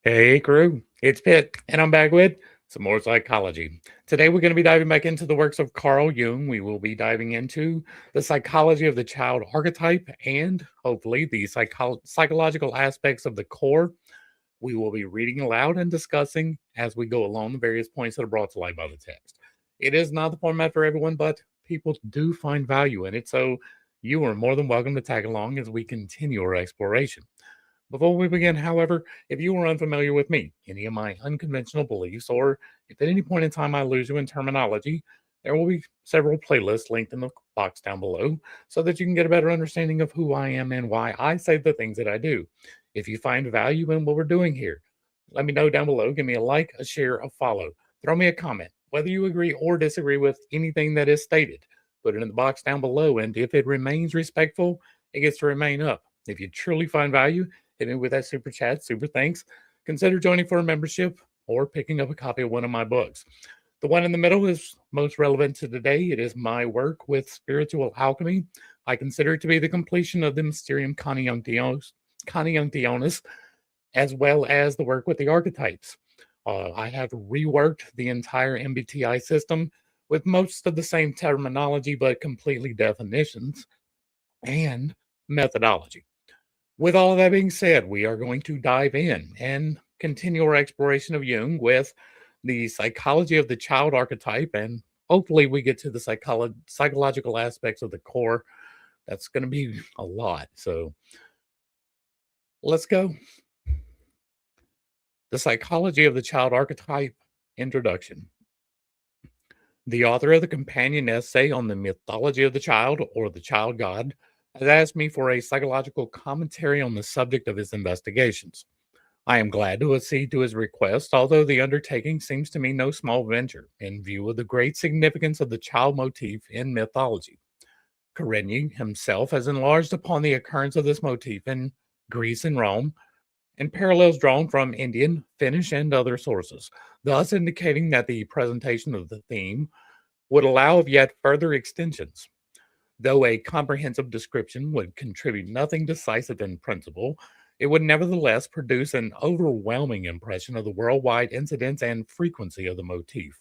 Hey crew, it's Pitt, and I'm back with some more psychology. Today we're going to be diving back into the works of Carl Jung. We will be diving into the psychology of the child archetype and hopefully the psychological aspects of the core. We will be reading aloud and discussing as we go along the various points that are brought to light by the text. It is not the format for everyone, but people do find value in it, so you are more than welcome to tag along as we continue our exploration. Before we begin, however, if you are unfamiliar with me, any of my unconventional beliefs, or if at any point in time I lose you in terminology, there will be several playlists linked in the box down below so that you can get a better understanding of who I am and why I say the things that I do. If you find value in what we're doing here, let me know down below. Give me a like, a share, a follow. Throw me a comment, whether you agree or disagree with anything that is stated. Put it in the box down below, and if it remains respectful, it gets to remain up. If you truly find value, hit me with that super chat, super thanks. Consider joining for a membership or picking up a copy of one of my books. The one in the middle is most relevant to today. It is my work with spiritual alchemy. I consider it to be the completion of the Mysterium Coniunctionis, as well as the work with the archetypes. I have reworked the entire MBTI system with most of the same terminology, but completely definitions and methodology. With all of that being said, we are going to dive in and continue our exploration of Jung with the psychology of the child archetype, and hopefully, we get to the psychological aspects of the core. That's going to be a lot. So, let's go. The psychology of the child archetype introduction. The author of the companion essay on the mythology of the child or the child god has asked me for a psychological commentary on the subject of his investigations. I am glad to accede to his request, although the undertaking seems to me no small venture in view of the great significance of the child motif in mythology. Karenyi himself has enlarged upon the occurrence of this motif in Greece and Rome, and parallels drawn from Indian, Finnish, and other sources, thus indicating that the presentation of the theme would allow of yet further extensions. Though a comprehensive description would contribute nothing decisive in principle, it would nevertheless produce an overwhelming impression of the worldwide incidence and frequency of the motif.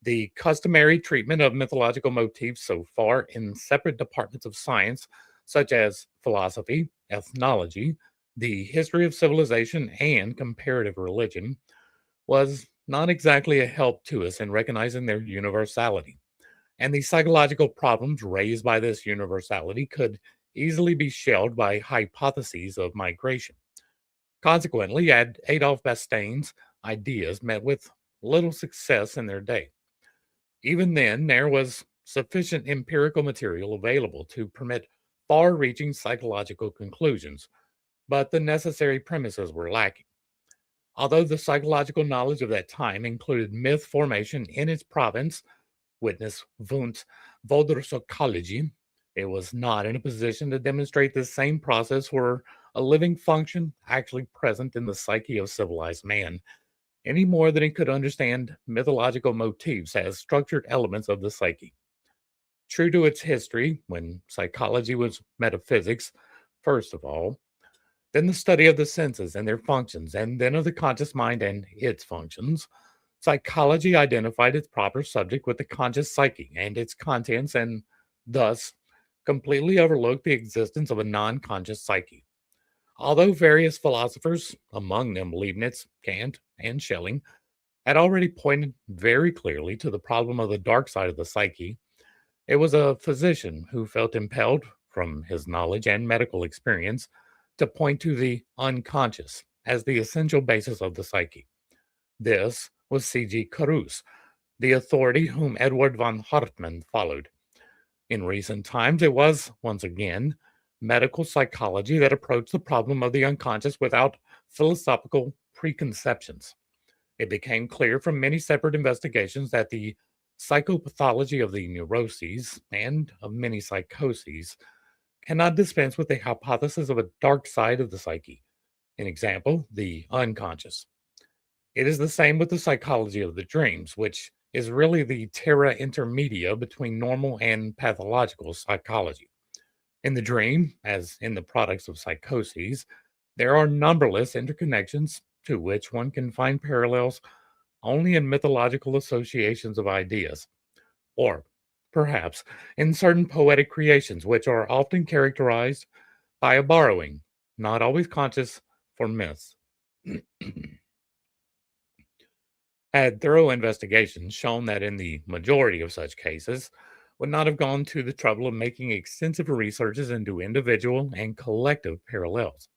The customary treatment of mythological motifs so far in separate departments of science, such as philosophy, ethnology, the history of civilization, and comparative religion, was not exactly a help to us in recognizing their universality, and the psychological problems raised by this universality could easily be shelved by hypotheses of migration. Consequently, Adolf Bastien's ideas met with little success in their day. Even then, there was sufficient empirical material available to permit far reaching psychological conclusions, but the necessary premises were lacking. Although the psychological knowledge of that time included myth formation in its province, witness Wundt's Voldrosochology, it was not in a position to demonstrate this same process were a living function actually present in the psyche of civilized man, any more than it could understand mythological motifs as structured elements of the psyche. True to its history, when psychology was metaphysics, first of all, then the study of the senses and their functions, and then of the conscious mind and its functions, psychology identified its proper subject with the conscious psyche and its contents, and thus completely overlooked the existence of a non conscious psyche. Although various philosophers, among them Leibniz, Kant, and Schelling, had already pointed very clearly to the problem of the dark side of the psyche, it was a physician who felt impelled, from his knowledge and medical experience, to point to the unconscious as the essential basis of the psyche. This was C.G. Carus, the authority whom Edward von Hartmann followed. In recent times, it was, once again, medical psychology that approached the problem of the unconscious without philosophical preconceptions. It became clear from many separate investigations that the psychopathology of the neuroses and of many psychoses cannot dispense with the hypothesis of a dark side of the psyche. An example, the unconscious. It is the same with the psychology of the dreams, which is really the terra intermedia between normal and pathological psychology. In the dream, as in the products of psychoses, there are numberless interconnections, to which one can find parallels only in mythological associations of ideas, or perhaps in certain poetic creations, which are often characterized by a borrowing, not always conscious, for myths. Had thorough investigations shown that in the majority of such cases, would not have gone to the trouble of making extensive researches into individual and collective parallels.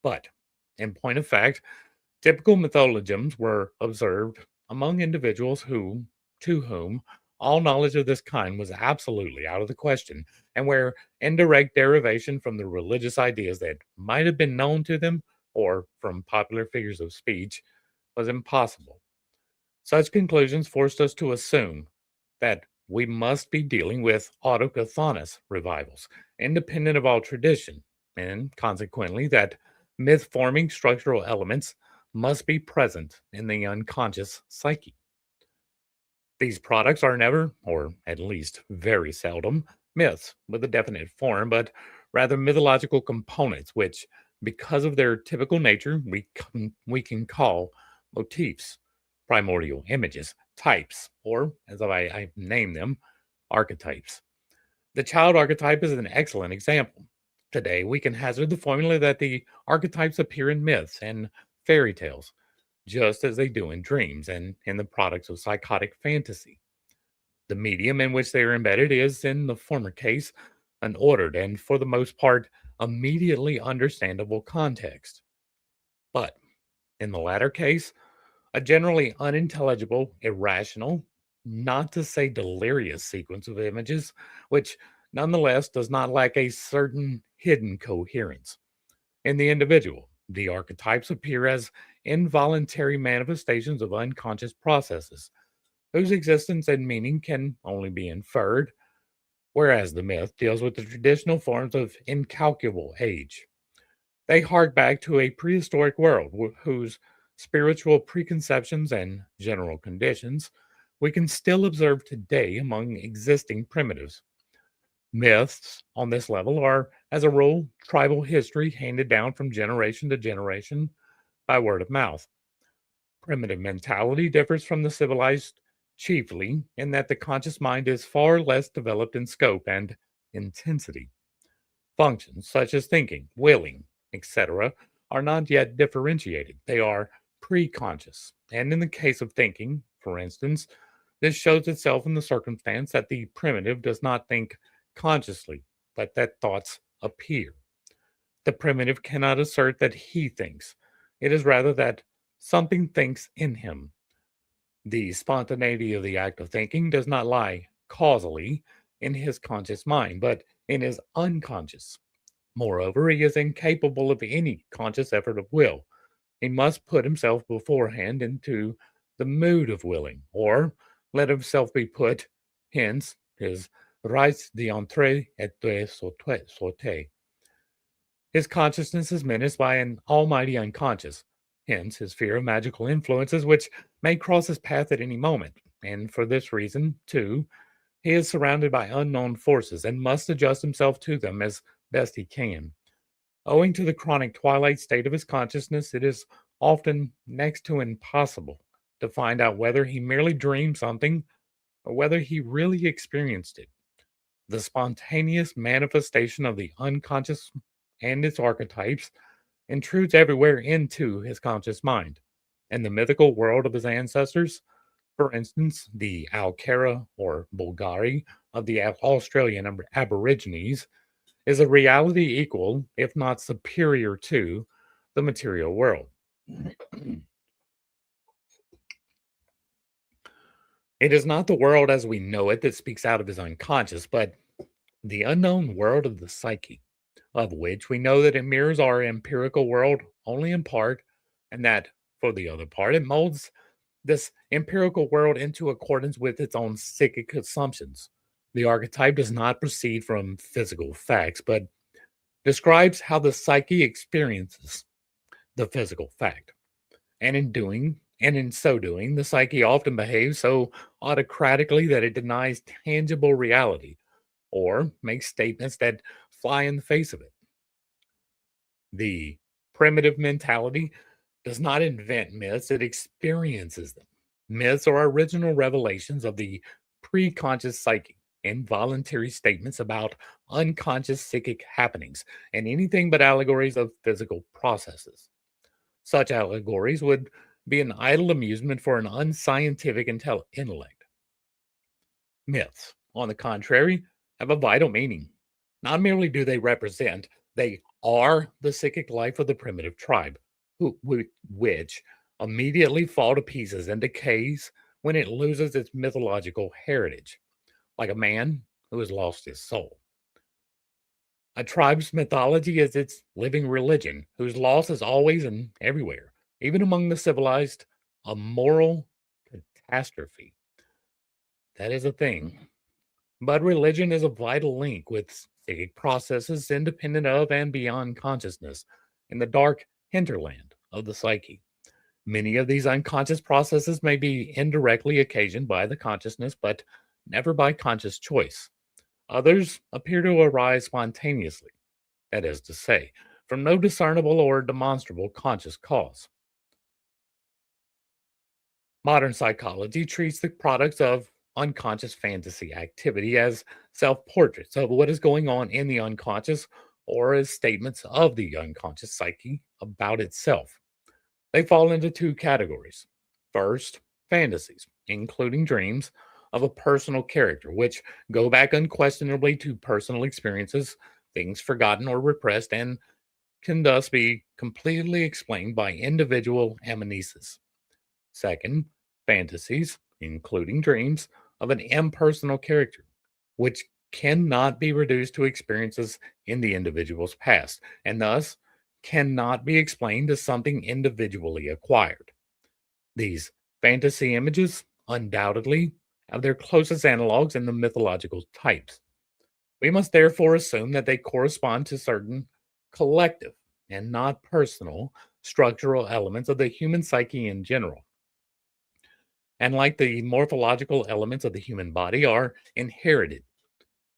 But, in point of fact, typical mythologisms were observed among individuals to whom all knowledge of this kind was absolutely out of the question, and where indirect derivation from the religious ideas that might have been known to them or from popular figures of speech was impossible. Such conclusions forced us to assume that we must be dealing with autochthonous revivals, independent of all tradition, and consequently that myth forming structural elements must be present in the unconscious psyche. These products are never, or at least very seldom, myths with a definite form, but rather mythological components, which, because of their typical nature, we can call motifs, primordial images, types, or as I name them, archetypes. The child archetype is an excellent example. Today, we can hazard the formula that the archetypes appear in myths and fairy tales, just as they do in dreams and in the products of psychotic fantasy. The medium in which they are embedded is, in the former case, an ordered and, for the most part, immediately understandable context. But in the latter case, a generally unintelligible, irrational, not to say delirious sequence of images, which nonetheless does not lack a certain hidden coherence. In the individual, the archetypes appear as involuntary manifestations of unconscious processes, whose existence and meaning can only be inferred, whereas the myth deals with the traditional forms of incalculable age. They hark back to a prehistoric world whose spiritual preconceptions and general conditions we can still observe today among existing primitives. Myths on this level are, as a rule, tribal history handed down from generation to generation by word of mouth. Primitive mentality differs from the civilized chiefly in that the conscious mind is far less developed in scope and intensity. Functions such as thinking, willing, etc., are not yet differentiated. They are preconscious. And in the case of thinking, for instance, this shows itself in the circumstance that the primitive does not think consciously, but that thoughts appear. The primitive cannot assert that he thinks. It is rather that something thinks in him. The spontaneity of the act of thinking does not lie causally in his conscious mind, but in his unconscious. Moreover, he is incapable of any conscious effort of will. He must put himself beforehand into the mood of willing, or let himself be put, hence his rites d'entrée et de sortie. His consciousness is menaced by an almighty unconscious, hence his fear of magical influences which may cross his path at any moment. And for this reason, too, he is surrounded by unknown forces and must adjust himself to them as best he can. Owing to the chronic twilight state of his consciousness, it is often next to impossible to find out whether he merely dreamed something or whether he really experienced it. The spontaneous manifestation of the unconscious and its archetypes intrudes everywhere into his conscious mind. In the mythical world of his ancestors, for instance, the Alkara or Bulgari of the Australian Aborigines, is a reality equal, if not superior to, the material world. It is not the world as we know it that speaks out of his unconscious, but the unknown world of the psyche, of which we know that it mirrors our empirical world only in part, and that, for the other part, it molds this empirical world into accordance with its own psychic assumptions. The archetype does not proceed from physical facts, but describes how the psyche experiences the physical fact. And in so doing, the psyche often behaves so autocratically that it denies tangible reality or makes statements that fly in the face of it. The primitive mentality does not invent myths, it experiences them. Myths are original revelations of the preconscious psyche, involuntary statements about unconscious psychic happenings, and anything but allegories of physical processes. Such allegories would be an idle amusement for an unscientific intellect. Myths, on the contrary, have a vital meaning. Not merely do they represent, they are the psychic life of the primitive tribe, which immediately fall to pieces and decays when it loses its mythological heritage, like a man who has lost his soul. A tribe's mythology is its living religion, whose loss is always and everywhere, even among the civilized, a moral catastrophe. That is a thing. But religion is a vital link with psychic processes independent of and beyond consciousness in the dark hinterland of the psyche. Many of these unconscious processes may be indirectly occasioned by the consciousness, but never by conscious choice. Others appear to arise spontaneously, that is to say, from no discernible or demonstrable conscious cause. Modern psychology treats the products of unconscious fantasy activity as self portraits of what is going on in the unconscious or as statements of the unconscious psyche about itself. They fall into two categories. First, fantasies, including dreams of a personal character, which go back unquestionably to personal experiences, things forgotten or repressed, and can thus be completely explained by individual amnesis. Second, fantasies, including dreams, of an impersonal character, which cannot be reduced to experiences in the individual's past, and thus cannot be explained as something individually acquired. These fantasy images undoubtedly have their closest analogs in the mythological types. We must therefore assume that they correspond to certain collective and not personal structural elements of the human psyche in general, and like the morphological elements of the human body are inherited.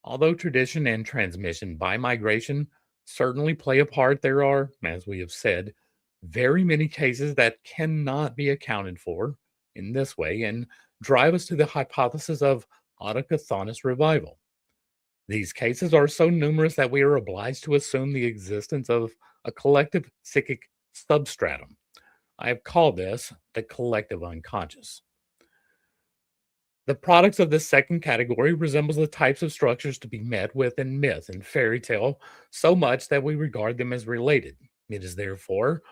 Although tradition and transmission by migration certainly play a part, there are, as we have said, very many cases that cannot be accounted for in this way and drive us to the hypothesis of autochthonous revival. These cases are so numerous that we are obliged to assume the existence of a collective psychic substratum. I have called this the collective unconscious. The products of this second category resembles the types of structures to be met with in myth and fairy tale so much that we regard them as related. It is therefore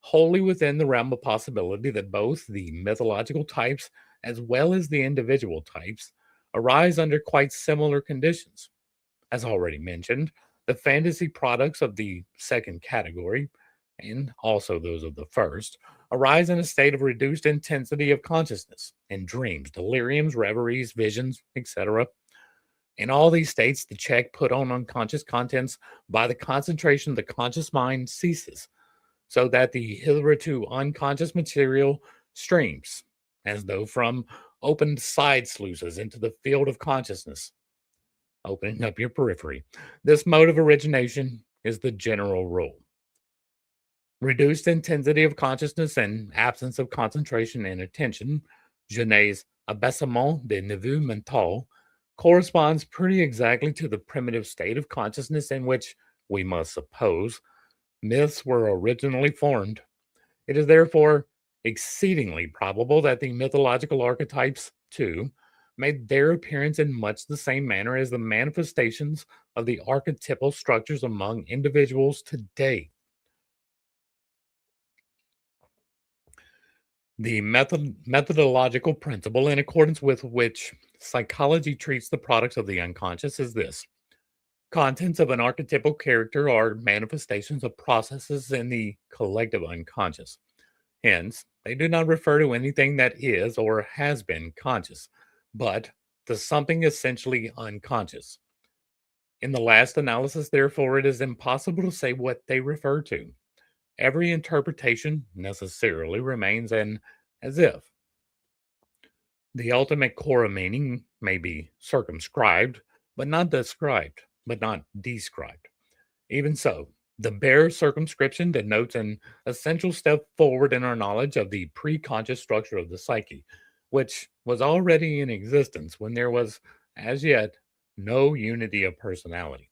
wholly within the realm of possibility that both the mythological types as well as the individual types arise under quite similar conditions. As already mentioned, the fantasy products of the second category, and also those of the first, arise in a state of reduced intensity of consciousness in dreams, deliriums, reveries, visions, etc. In all these states, the check put on unconscious contents by the concentration of the conscious mind ceases, so that the hitherto unconscious material streams, as though from opened side sluices into the field of consciousness, opening up your periphery. This mode of origination is the general rule. Reduced intensity of consciousness and absence of concentration and attention, Genet's abaissement de niveau mental, corresponds pretty exactly to the primitive state of consciousness in which, we must suppose, myths were originally formed. It is therefore exceedingly probable that the mythological archetypes, too, made their appearance in much the same manner as the manifestations of the archetypal structures among individuals today. The methodological principle in accordance with which psychology treats the products of the unconscious is this: contents of an archetypal character are manifestations of processes in the collective unconscious. Hence, they do not refer to anything that is or has been conscious, but to something essentially unconscious. In the last analysis, therefore, it is impossible to say what they refer to. Every interpretation necessarily remains an as if. The ultimate core of meaning may be circumscribed, but not described, but not described. Even so, The bare circumscription denotes an essential step forward in our knowledge of the preconscious structure of the psyche, which was already in existence when there was, as yet, no unity of personality.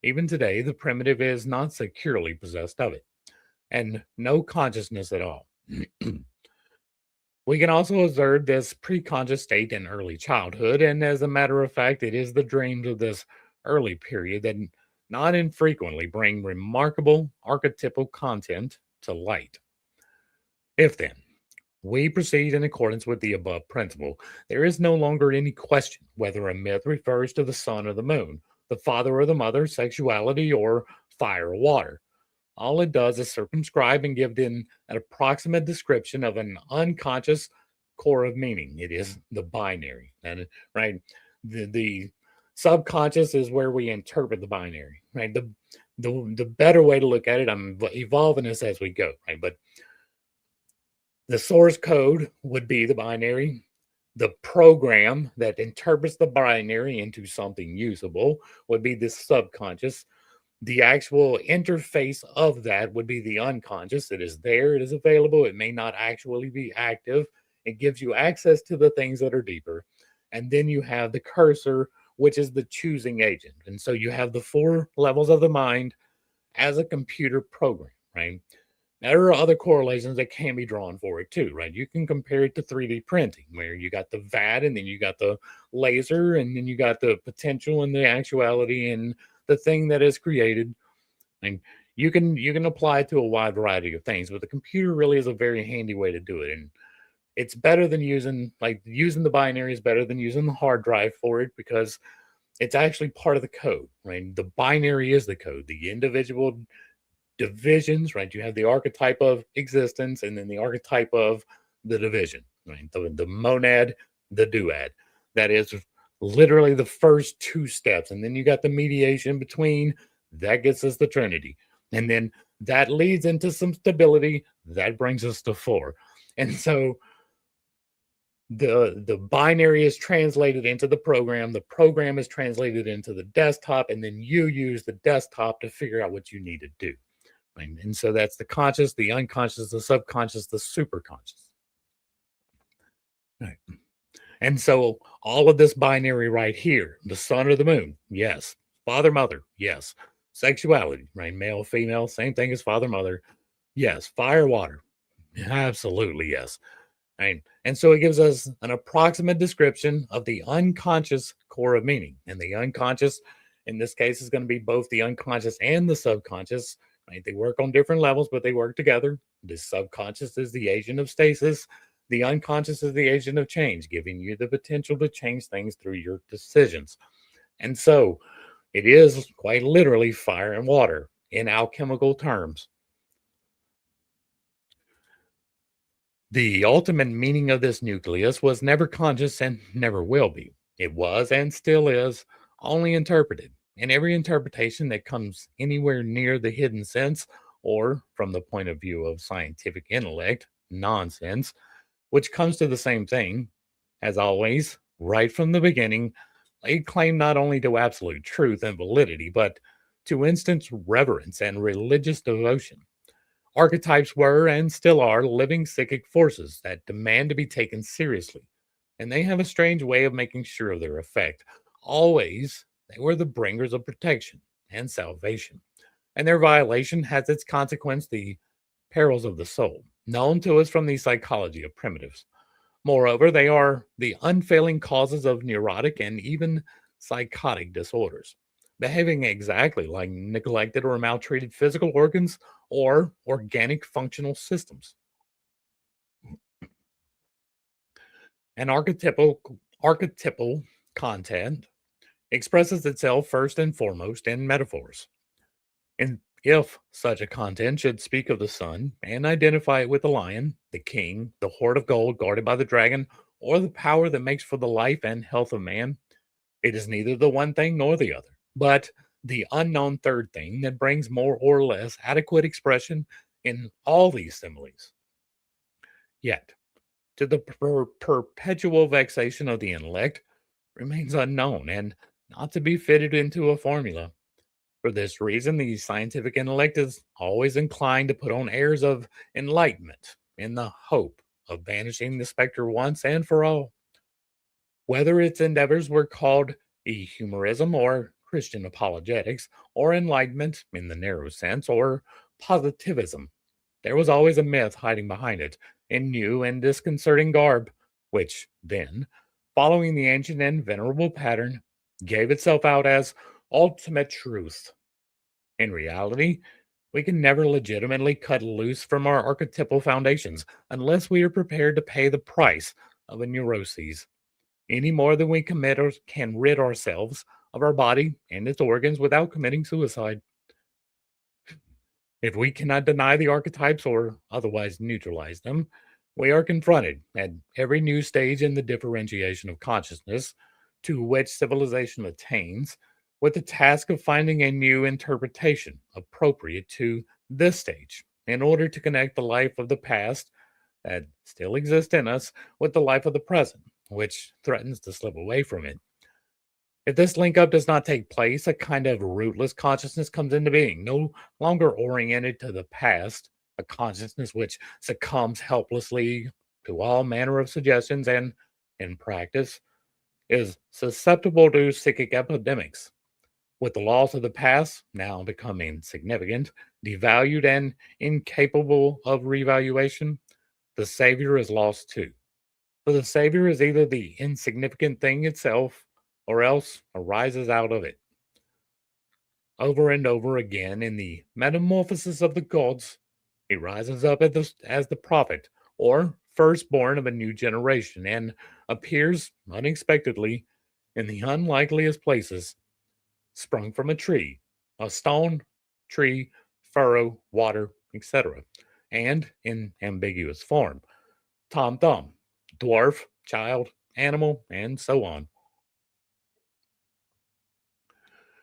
Even today, the primitive is not securely possessed of it, and no consciousness at all. We can also observe this preconscious state in early childhood, and as a matter of fact, it is the dreams of this early period that not infrequently bring remarkable archetypal content to light. If then we proceed in accordance with the above principle, there is no longer any question whether a myth refers to the sun or the moon, the father or the mother, sexuality, or fire or water. All it does is circumscribe and give an approximate description of an unconscious core of meaning. It is the binary. And right, the subconscious is where we interpret the binary. Right. The better way to look at it, I'm evolving this as we go, right? But the source code would be the binary. The program that interprets the binary into something usable would be the subconscious. The actual interface of that would be the unconscious. It is there, it is available, it may not actually be active. It gives you access to the things that are deeper. And then you have the cursor, which is the choosing agent. And so you have the four levels of the mind as a computer program, right? Now, there are other correlations that can be drawn for it too, right? You can compare it to 3D printing, where you got the VAT and then you got the laser and then you got the potential and the actuality and the thing that is created. And you can apply it to a wide variety of things, but the computer really is a very handy way to do it. And it's better than using the binary is better than using the hard drive for it because it's actually part of the code, right? The binary is the code. The individual divisions, right? You have the archetype of existence and then the archetype of the division, right? The monad, the duad. That is literally the first two steps. And then you got the mediation between, that gets us the Trinity. And then that leads into some stability, that brings us to four. And so the binary is translated into the program is translated into the desktop, and then you use the desktop to figure out what you need to do. And so that's the conscious, the unconscious, the subconscious, the superconscious. Right. And so all of this binary right here, the sun or the moon, yes. Father, mother, yes. Sexuality, right? Male, female, same thing as father, mother. Yes. Fire, water, absolutely yes. Right. And so it gives us an approximate description of the unconscious core of meaning. And the unconscious, in this case, is going to be both the unconscious and the subconscious. Right? They work on different levels, but they work together. The subconscious is the agent of stasis. The unconscious is the agent of change, giving you the potential to change things through your decisions. And so it is quite literally fire and water in alchemical terms. The ultimate meaning of this nucleus was never conscious and never will be. It was and still is only interpreted. And every interpretation that comes anywhere near the hidden sense, or from the point of view of scientific intellect, nonsense, which comes to the same thing, as always, right from the beginning, laid claim not only to absolute truth and validity, but to instant reverence and religious devotion. Archetypes were and still are living psychic forces that demand to be taken seriously, and they have a strange way of making sure of their effect. Always, they were the bringers of protection and salvation, and their violation has its consequence the perils of the soul, known to us from the psychology of primitives. Moreover, they are the unfailing causes of neurotic and even psychotic disorders, behaving exactly like neglected or maltreated physical organs or organic functional systems. An archetypal content expresses itself first and foremost in metaphors. And if such a content should speak of the sun and identify it with the lion, the king, the hoard of gold guarded by the dragon, or the power that makes for the life and health of man, it is neither the one thing nor the other, but the unknown third thing that brings more or less adequate expression in all these similes. Yet, to the perpetual vexation of the intellect, remains unknown and not to be fitted into a formula. For this reason, the scientific intellect is always inclined to put on airs of enlightenment in the hope of banishing the specter once and for all. Whether its endeavors were called humorism or Christian apologetics, or enlightenment in the narrow sense, or positivism, there was always a myth hiding behind it in new and disconcerting garb, which then, following the ancient and venerable pattern, gave itself out as ultimate truth. In reality, we can never legitimately cut loose from our archetypal foundations unless we are prepared to pay the price of a neuroses, any more than we commit or can rid ourselves of our body and its organs without committing suicide. If we cannot deny the archetypes or otherwise neutralize them, we are confronted at every new stage in the differentiation of consciousness to which civilization attains with the task of finding a new interpretation appropriate to this stage in order to connect the life of the past that still exists in us with the life of the present, which threatens to slip away from it. If this link up does not take place, a kind of rootless consciousness comes into being, no longer oriented to the past, a consciousness which succumbs helplessly to all manner of suggestions and, in practice, is susceptible to psychic epidemics. With the laws of the past now becoming significant, devalued, and incapable of revaluation, the Savior is lost too. For the Savior is either the insignificant thing itself or else arises out of it. Over and over again in the metamorphosis of the gods, he rises up as the prophet or firstborn of a new generation and appears unexpectedly in the unlikeliest places, sprung from a tree, a stone, tree, furrow, water, etc., and in ambiguous form Tom Thumb, dwarf, child, animal, and so on.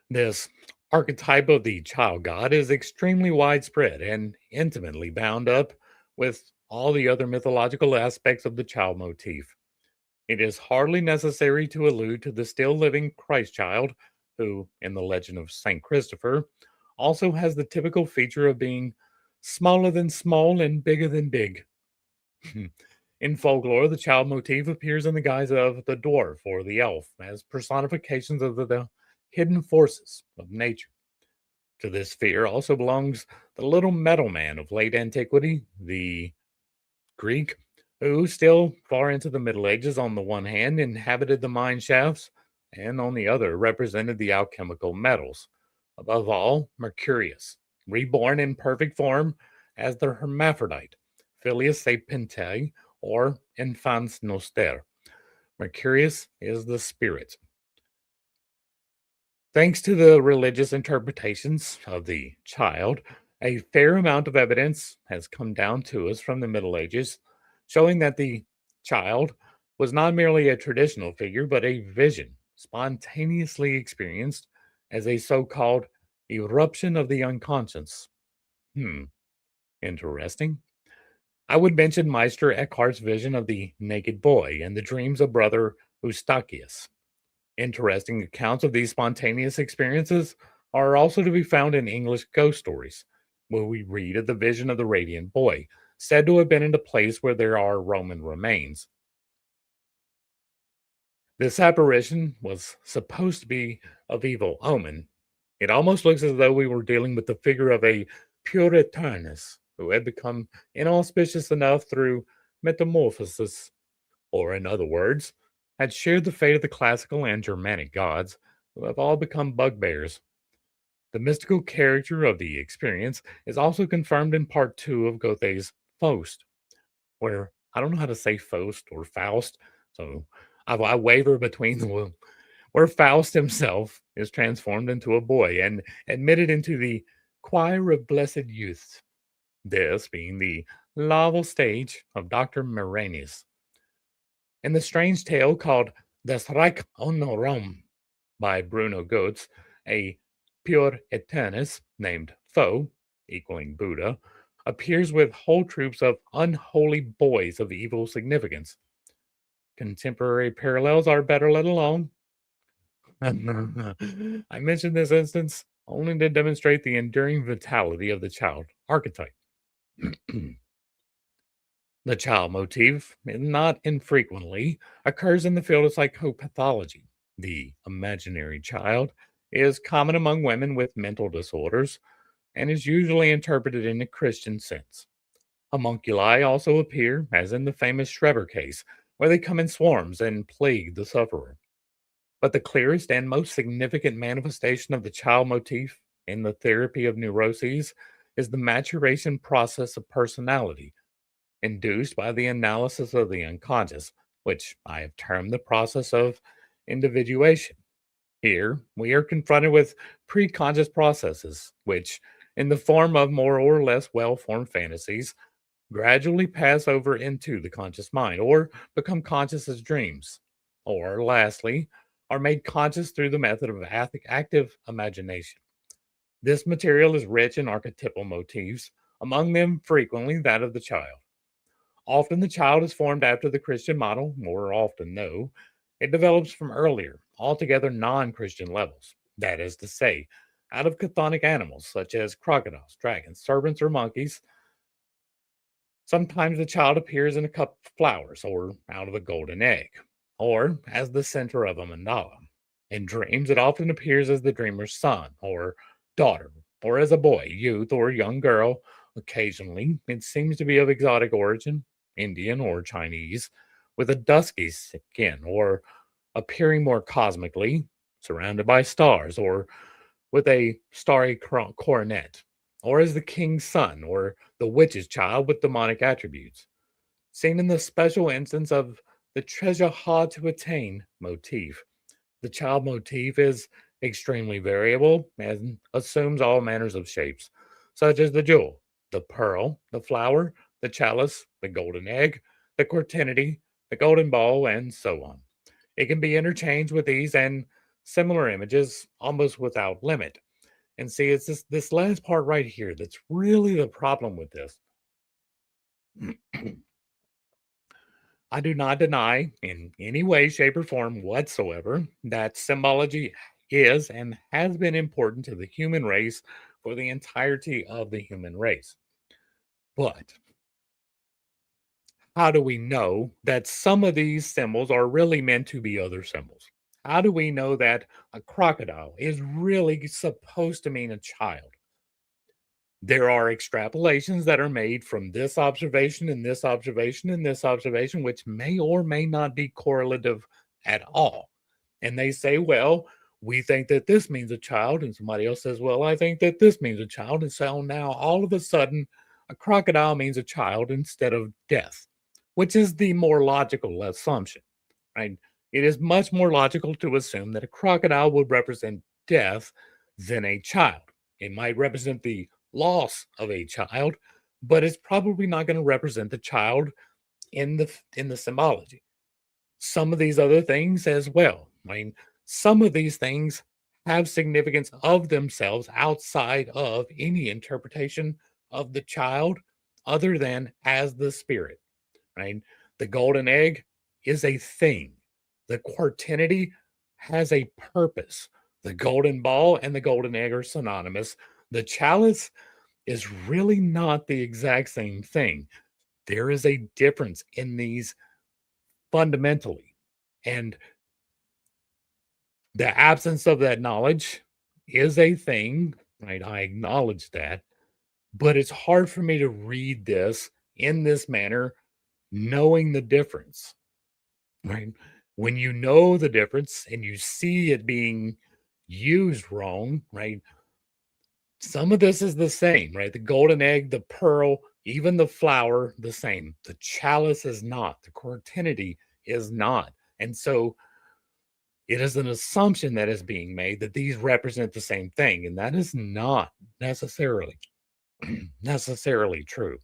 This archetype of the child god is extremely widespread and intimately bound up with all the other mythological aspects of the child motif. It is hardly necessary to allude to the still living Christ child, who, in the legend of St. Christopher, also has the typical feature of being smaller than small and bigger than big. In folklore, the child motif appears in the guise of the dwarf or the elf as personifications of the hidden forces of nature. To this sphere also belongs the little metal man of late antiquity, the Greek, who still far into the Middle Ages on the one hand inhabited the mine shafts, and on the other represented the alchemical metals. Above all, Mercurius, reborn in perfect form as the hermaphrodite, Filius Sapentae, or Infans Noster. Mercurius is the spirit. Thanks to the religious interpretations of the child, a fair amount of evidence has come down to us from the Middle Ages showing that the child was not merely a traditional figure, but a vision spontaneously experienced as a so called eruption of the unconscious. Hmm, interesting. I would mention Meister Eckhart's vision of the naked boy and the dreams of brother Eustachius. Interesting accounts of these spontaneous experiences are also to be found in English ghost stories, where we read of the vision of the radiant boy, said to have been in a place where there are Roman remains. This apparition was supposed to be of evil omen. It almost looks as though we were dealing with the figure of a Puritanus who had become inauspicious enough through metamorphosis, or in other words, had shared the fate of the classical and Germanic gods, who have all become bugbears. The mystical character of the experience is also confirmed in part two of Goethe's Faust, where I don't know how to say Faust or Faust, so I waver between the where Faust himself is transformed into a boy and admitted into the choir of blessed youth, this being the larval stage of Dr. Maranius. In the strange tale called Das Reich ohne Rom by Bruno Goetz, a pure eternus named Fo, equaling Buddha, appears with whole troops of unholy boys of evil significance. Contemporary parallels are better let alone. I mentioned this instance only to demonstrate the enduring vitality of the child archetype. The child motif, not infrequently, occurs in the field of psychopathology. The imaginary child is common among women with mental disorders and is usually interpreted in a Christian sense. Homunculi also appear, as in the famous Schreber case, where they come in swarms and plague the sufferer. But the clearest and most significant manifestation of the child motif in the therapy of neuroses is the maturation process of personality, induced by the analysis of the unconscious, which I have termed the process of individuation. Here, we are confronted with preconscious processes, which, in the form of more or less well formed fantasies, gradually pass over into the conscious mind or become conscious as dreams. Or, lastly, are made conscious through the method of active imagination. This material is rich in archetypal motifs, among them frequently that of the child. Often the child is formed after the Christian model, more often no. It develops from earlier, altogether non Christian levels. That is to say, out of chthonic animals such as crocodiles, dragons, serpents, or monkeys. Sometimes the child appears in a cup of flowers or out of a golden egg, or as the center of a mandala. In dreams, it often appears as the dreamer's son or daughter, or as a boy, youth, or young girl. Occasionally, it seems to be of exotic origin, Indian or Chinese, with a dusky skin, or appearing more cosmically, surrounded by stars, or with a starry coronet, or as the king's son, or the witch's child with demonic attributes. Seen in the special instance of the treasure hard to attain motif, the child motif is extremely variable and assumes all manners of shapes, such as the jewel, the pearl, the flower, the chalice, the golden egg, the quaternity, the golden ball, and so on. It can be interchanged with these and similar images almost without limit. And see, it's this last part right here that's really the problem with this. I do not deny in any way, shape, or form whatsoever that symbology is and has been important to the human race for the entirety of the human race. But how do we know that some of these symbols are really meant to be other symbols? How do we know that a crocodile is really supposed to mean a child? There are extrapolations that are made from this observation and this observation and this observation, which may or may not be correlative at all. And they say, well, we think that this means a child. And somebody else says, well, I think that this means a child. And so now all of a sudden, a crocodile means a child instead of death, which is the more logical assumption, right? It is much more logical to assume that a crocodile would represent death than a child. It might represent the loss of a child, but it's probably not going to represent the child in the symbology. Some of these other things as well. I mean, some of these things have significance of themselves outside of any interpretation of the child other than as the spirit, right? The golden egg is a thing. The quaternity has a purpose. The golden ball and the golden egg are synonymous. The chalice is really not the exact same thing. There is a difference in these fundamentally. And the absence of that knowledge is a thing, right? I acknowledge that. But it's hard for me to read this in this manner, knowing the difference, right? When you know the difference and you see it being used wrong, right? Some of this is the same, right? The golden egg, the pearl, even the flower, the same. The chalice is not. The quaternity is not. And so it is an assumption that is being made that these represent the same thing, and that is not necessarily necessarily true.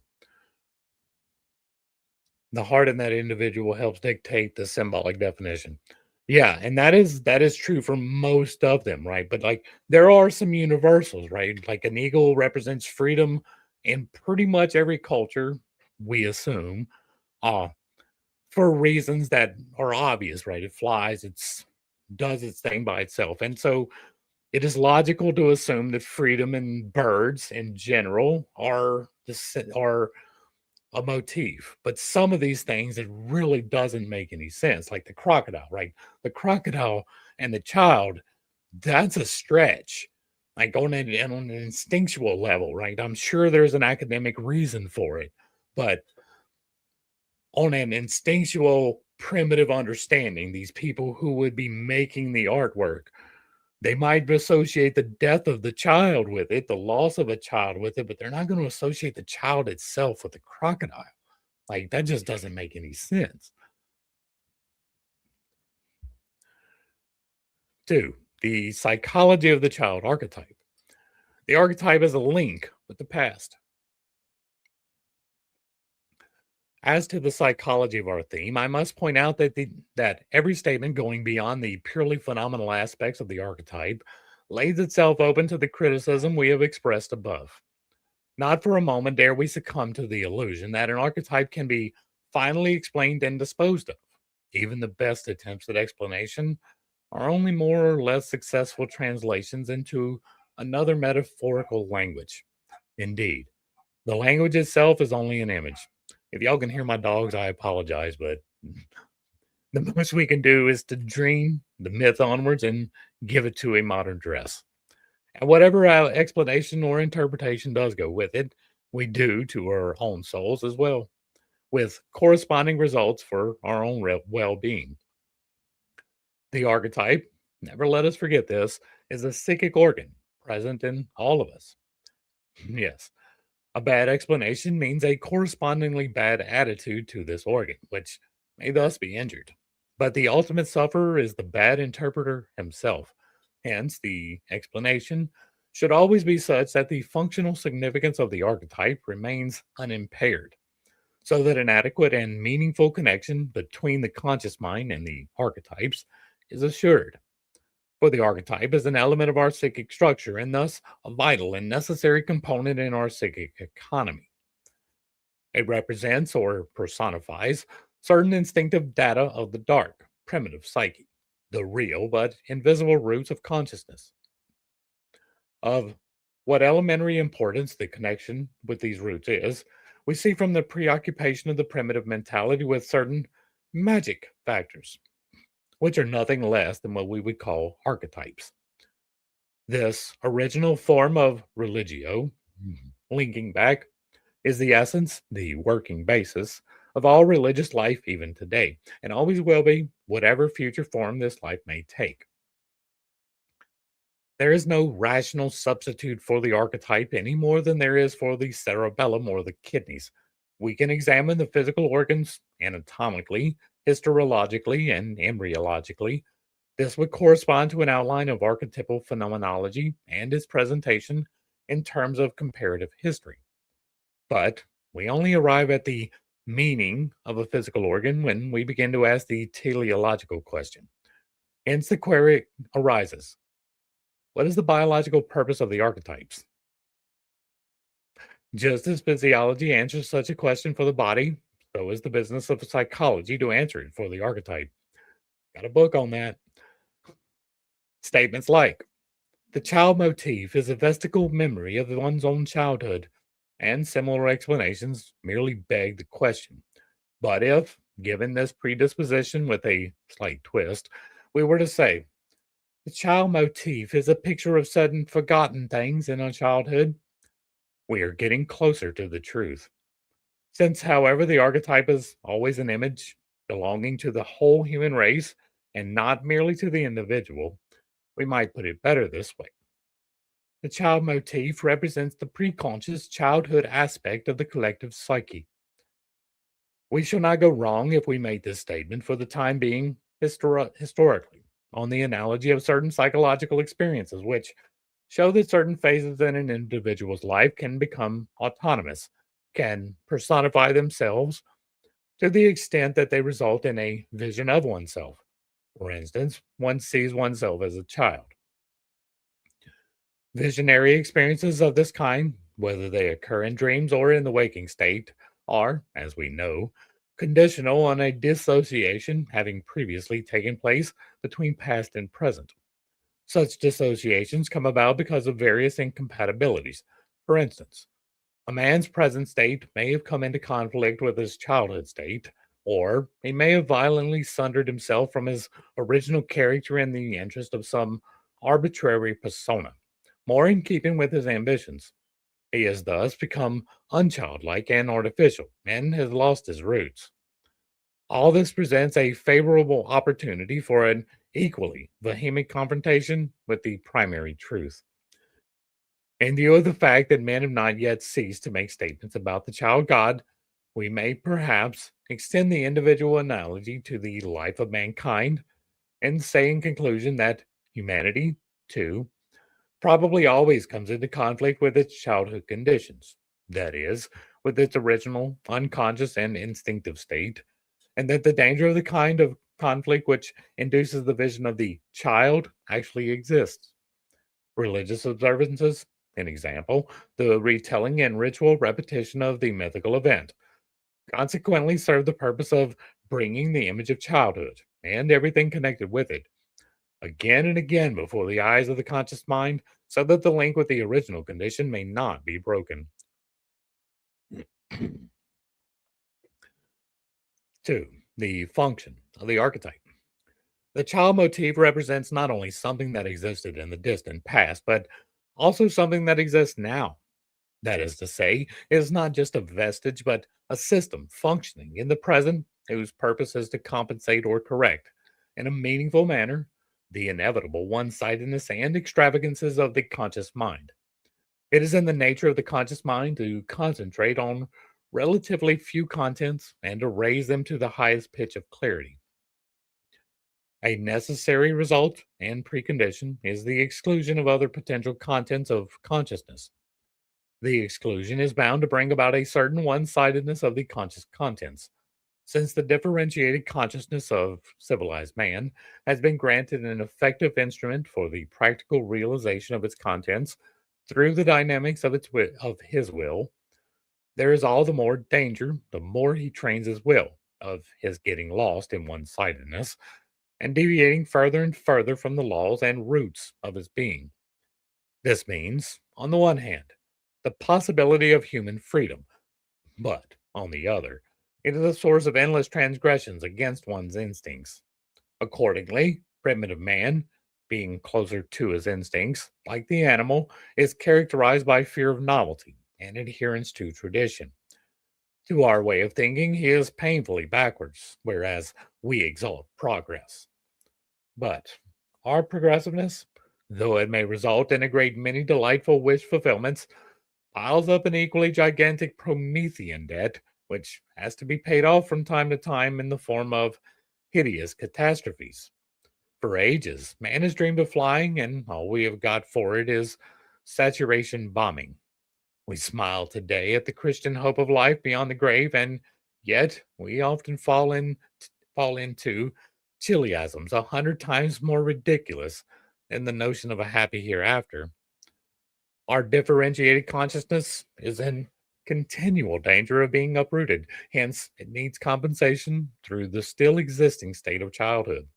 The heart in that individual helps dictate the symbolic definition. Yeah, and that is true for most of them, right? But like there are some universals, right? Like an eagle represents freedom in pretty much every culture, we assume, uh, for reasons that are obvious, right? It flies, it's does its thing by itself. And so It is logical to assume that freedom and birds in general are a motif, but some of these things it really doesn't make any sense. Like the crocodile, right? The crocodile and the child, that's a stretch. Like on an instinctual level, right? I'm sure there's an academic reason for it, but on an instinctual, primitive understanding, these people who would be making the artwork, they might associate the death of the child with it, the loss of a child with it, but they're not going to associate the child itself with the crocodile. Like, that just doesn't make any sense. 2, the psychology of the child archetype. The archetype is a link with the past. As to the psychology of our theme, I must point out that every statement going beyond the purely phenomenal aspects of the archetype lays itself open to the criticism we have expressed above. Not for a moment dare we succumb to the illusion that an archetype can be finally explained and disposed of. Even the best attempts at explanation are only more or less successful translations into another metaphorical language. Indeed, the language itself is only an image. If y'all can hear my dogs, I apologize, but the most we can do is to dream the myth onwards and give it to a modern dress. And whatever our explanation or interpretation does go with it, we do to our own souls as well, with corresponding results for our own well being. The archetype, never let us forget this, is a psychic organ present in all of us. Yes, a bad explanation means a correspondingly bad attitude to this organ, which may thus be injured. But the ultimate sufferer is the bad interpreter himself. Hence, the explanation should always be such that the functional significance of the archetype remains unimpaired, so that an adequate and meaningful connection between the conscious mind and the archetypes is assured. For the archetype is an element of our psychic structure and thus a vital and necessary component in our psychic economy. It represents or personifies certain instinctive data of the dark, primitive psyche, the real but invisible roots of consciousness. Of what elementary importance the connection with these roots is, we see from the preoccupation of the primitive mentality with certain magic factors, which are nothing less than what we would call archetypes. This original form of religio, linking back, is the essence, the working basis of all religious life even today, and always will be, whatever future form this life may take. There is no rational substitute for the archetype any more than there is for the cerebellum or the kidneys. We can examine the physical organs anatomically, histologically, and embryologically. This would correspond to an outline of archetypal phenomenology and its presentation in terms of comparative history. But we only arrive at the meaning of a physical organ when we begin to ask the teleological question. Hence, the query arises: what is the biological purpose of the archetypes? Just as physiology answers such a question for the body, so is the business of psychology to answer it for the archetype. Got a book on that. Statements like, the child motif is a vestigial memory of one's own childhood, and similar explanations merely beg the question. But if, given this predisposition with a slight twist, we were to say, the child motif is a picture of sudden forgotten things in our childhood, we are getting closer to the truth. Since, however, the archetype is always an image belonging to the whole human race and not merely to the individual, we might put it better this way. The child motif represents the preconscious childhood aspect of the collective psyche. We shall not go wrong if we make this statement for the time being historically on the analogy of certain psychological experiences, which show that certain phases in an individual's life can become autonomous, can personify themselves to the extent that they result in a vision of oneself. For instance, one sees oneself as a child. Visionary experiences of this kind, whether they occur in dreams or in the waking state, are, as we know, conditional on a dissociation having previously taken place between past and present. Such dissociations come about because of various incompatibilities. For instance, a man's present state may have come into conflict with his childhood state, or he may have violently sundered himself from his original character in the interest of some arbitrary persona, more in keeping with his ambitions. He has thus become unchildlike and artificial, and has lost his roots. All this presents a favorable opportunity for an equally vehement confrontation with the primary truth. In view of the fact that men have not yet ceased to make statements about the child God, we may perhaps extend the individual analogy to the life of mankind and say in conclusion that humanity, too, probably always comes into conflict with its childhood conditions, that is, with its original unconscious and instinctive state, and that the danger of the kind of conflict which induces the vision of the child actually exists. Religious observances, an example, the retelling and ritual repetition of the mythical event, consequently serve the purpose of bringing the image of childhood and everything connected with it again and again before the eyes of the conscious mind so that the link with the original condition may not be broken. 2. The function of the archetype. The child motif represents not only something that existed in the distant past, but also something that exists now. That is to say, it is not just a vestige, but a system functioning in the present whose purpose is to compensate or correct, in a meaningful manner, the inevitable one sidedness and extravagances of the conscious mind. It is in the nature of the conscious mind to concentrate on relatively few contents and to raise them to the highest pitch of clarity. A necessary result and precondition is the exclusion of other potential contents of consciousness. The exclusion is bound to bring about a certain one sidedness of the conscious contents, since the differentiated consciousness of civilized man has been granted an effective instrument for the practical realization of its contents through the dynamics of of his will. There is all the more danger the more he trains his will, of his getting lost in one sidedness and deviating further and further from the laws and roots of his being. This means, on the one hand, the possibility of human freedom, but, on the other, it is a source of endless transgressions against one's instincts. Accordingly, primitive man, being closer to his instincts, like the animal, is characterized by fear of novelty and adherence to tradition. To our way of thinking, he is painfully backwards, whereas we exalt progress. But our progressiveness, though it may result in a great many delightful wish fulfillments, piles up an equally gigantic Promethean debt, which has to be paid off from time to time in the form of hideous catastrophes. For ages, man has dreamed of flying, and all we have got for it is saturation bombing. We smile today at the Christian hope of life beyond the grave, and yet we often fall into chiliasms 100 times more ridiculous than the notion of a happy hereafter. Our differentiated consciousness is in continual danger of being uprooted. Hence, it needs compensation through the still existing state of childhood.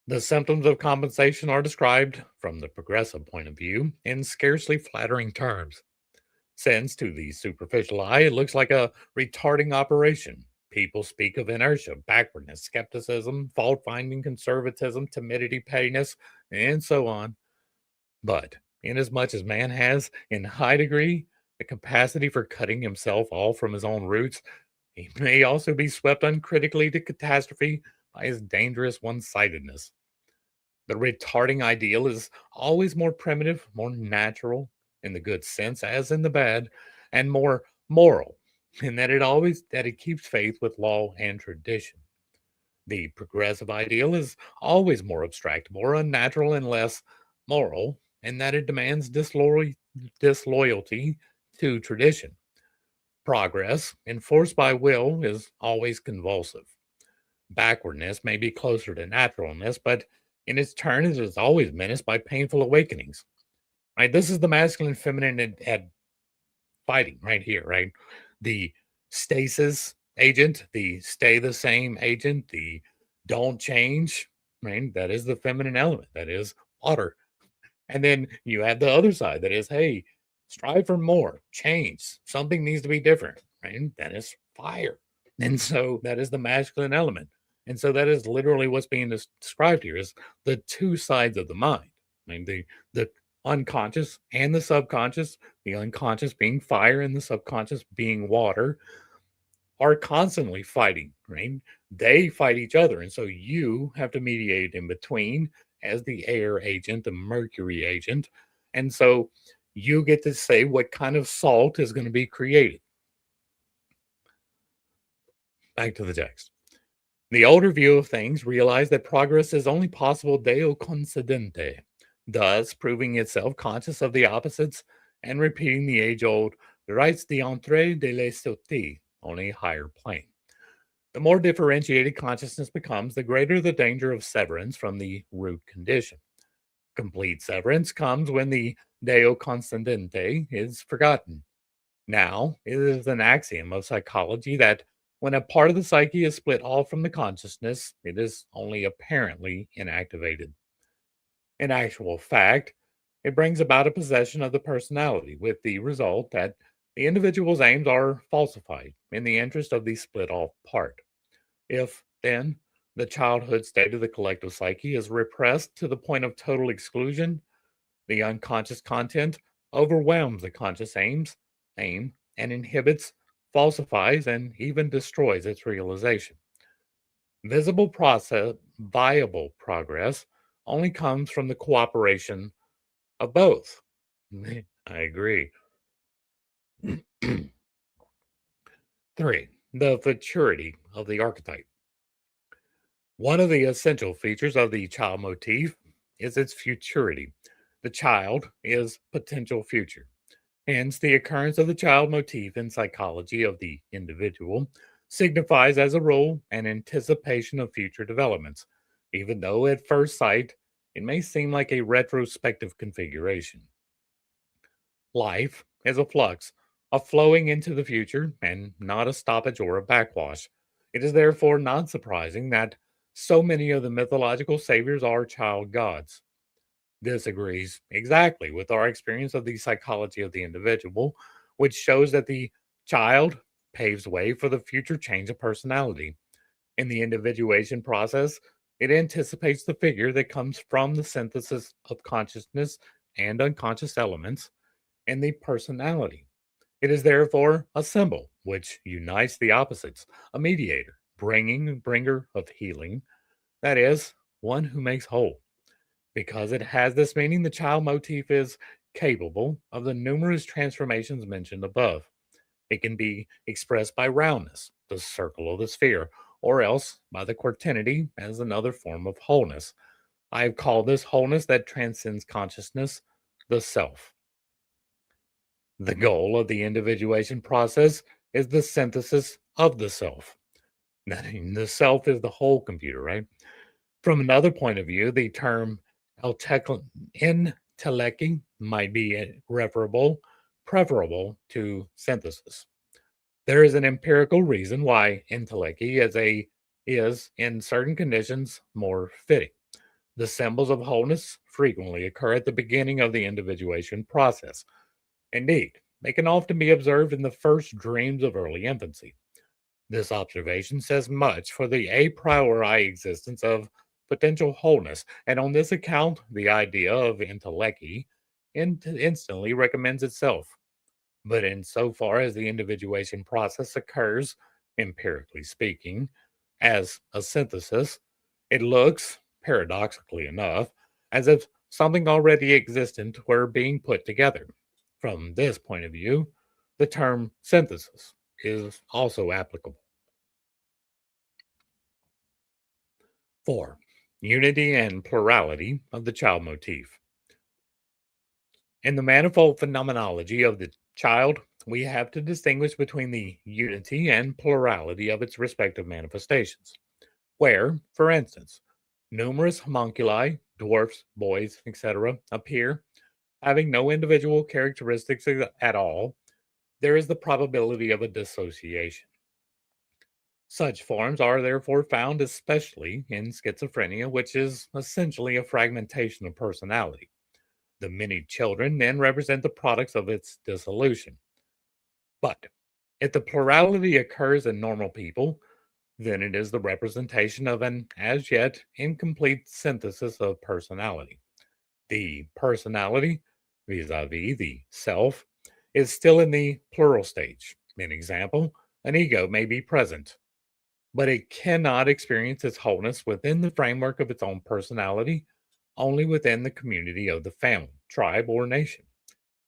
The symptoms of compensation are described, from the progressive point of view, in scarcely flattering terms. Since, to the superficial eye, it looks like a retarding operation. People speak of inertia, backwardness, skepticism, fault finding, conservatism, timidity, pettiness, and so on. But, inasmuch as man has, in high degree, the capacity for cutting himself off from his own roots, he may also be swept uncritically to catastrophe by his dangerous one sidedness. The retarding ideal is always more primitive, more natural in the good sense as in the bad, and more moral in that it keeps faith with law and tradition. The progressive ideal is always more abstract, more unnatural, and less moral in that it demands disloyalty to tradition. Progress, enforced by will, is always convulsive. Backwardness may be closer to naturalness, but in its turn, it is always menaced by painful awakenings. Right? This is the masculine feminine at fighting right here, right? The stasis agent, the stay the same agent, the don't change, right? That is the feminine element, that is water. And then you have the other side that is, hey, strive for more, change, something needs to be different, right? That is fire. And so that is the masculine element. And so that is literally what's being described here is the two sides of the mind. I mean, the unconscious and the subconscious, the unconscious being fire and the subconscious being water, are constantly fighting, right? They fight each other. And so you have to mediate in between as the air agent, the mercury agent. And so you get to say what kind of salt is going to be created. Back to the text. The older view of things realized that progress is only possible deo coincidente, thus proving itself conscious of the opposites and repeating the age old rights d'entrée de l'esotie on a higher plane. The more differentiated consciousness becomes, the greater the danger of severance from the root condition. Complete severance comes when the deo conscendente is forgotten. Now, it is an axiom of psychology that when a part of the psyche is split off from the consciousness, it is only apparently inactivated. In actual fact, it brings about a possession of the personality, with the result that the individual's aims are falsified in the interest of the split off part. If, then, the childhood state of the collective psyche is repressed to the point of total exclusion, the unconscious content overwhelms the conscious aim, and inhibits, falsifies, and even destroys its realization. Viable progress only comes from the cooperation of both. I agree. 3. The futurity of the archetype. One of the essential features of the child motif is its futurity. The child is potential future. Hence, the occurrence of the child motif in psychology of the individual signifies, as a rule, an anticipation of future developments, even though at first sight it may seem like a retrospective configuration. Life is a flux, a flowing into the future, and not a stoppage or a backwash. It is therefore not surprising that so many of the mythological saviors are child gods. This agrees exactly with our experience of the psychology of the individual, which shows that the child paves way for the future change of personality. In the individuation process, it anticipates the figure that comes from the synthesis of consciousness and unconscious elements and the personality. It is therefore a symbol which unites the opposites, a mediator, bringer of healing, that is, one who makes whole. Because it has this meaning, the child motif is capable of the numerous transformations mentioned above. It can be expressed by roundness, the circle of the sphere, or else by the quaternity as another form of wholeness. I have called this wholeness that transcends consciousness the self. The goal of the individuation process is the synthesis of the self. The self is the whole computer, right? From another point of view, the term intellecting might be preferable to synthesis. There is an empirical reason why entelechy is in certain conditions more fitting. The symbols of wholeness frequently occur at the beginning of the individuation process. Indeed, they can often be observed in the first dreams of early infancy. This observation says much for the a priori existence of potential wholeness, and on this account, the idea of entelechy instantly recommends itself. But insofar as the individuation process occurs, empirically speaking, as a synthesis, it looks, paradoxically enough, as if something already existent were being put together. From this point of view, the term synthesis is also applicable. 4. Unity and plurality of the child motif. In the manifold phenomenology of the child, we have to distinguish between the unity and plurality of its respective manifestations, where, for instance, numerous homunculi, dwarfs, boys, etc., appear, having no individual characteristics at all. There is the probability of a dissociation. Such forms are therefore found especially in schizophrenia, which is essentially a fragmentation of personality. The many children then represent the products of its dissolution. But if the plurality occurs in normal people, then it is the representation of an as yet incomplete synthesis of personality. The personality, vis a vis the self, is still in the plural stage. An example, an ego may be present, but it cannot experience its wholeness within the framework of its own personality, only within the community of the family, tribe, or nation.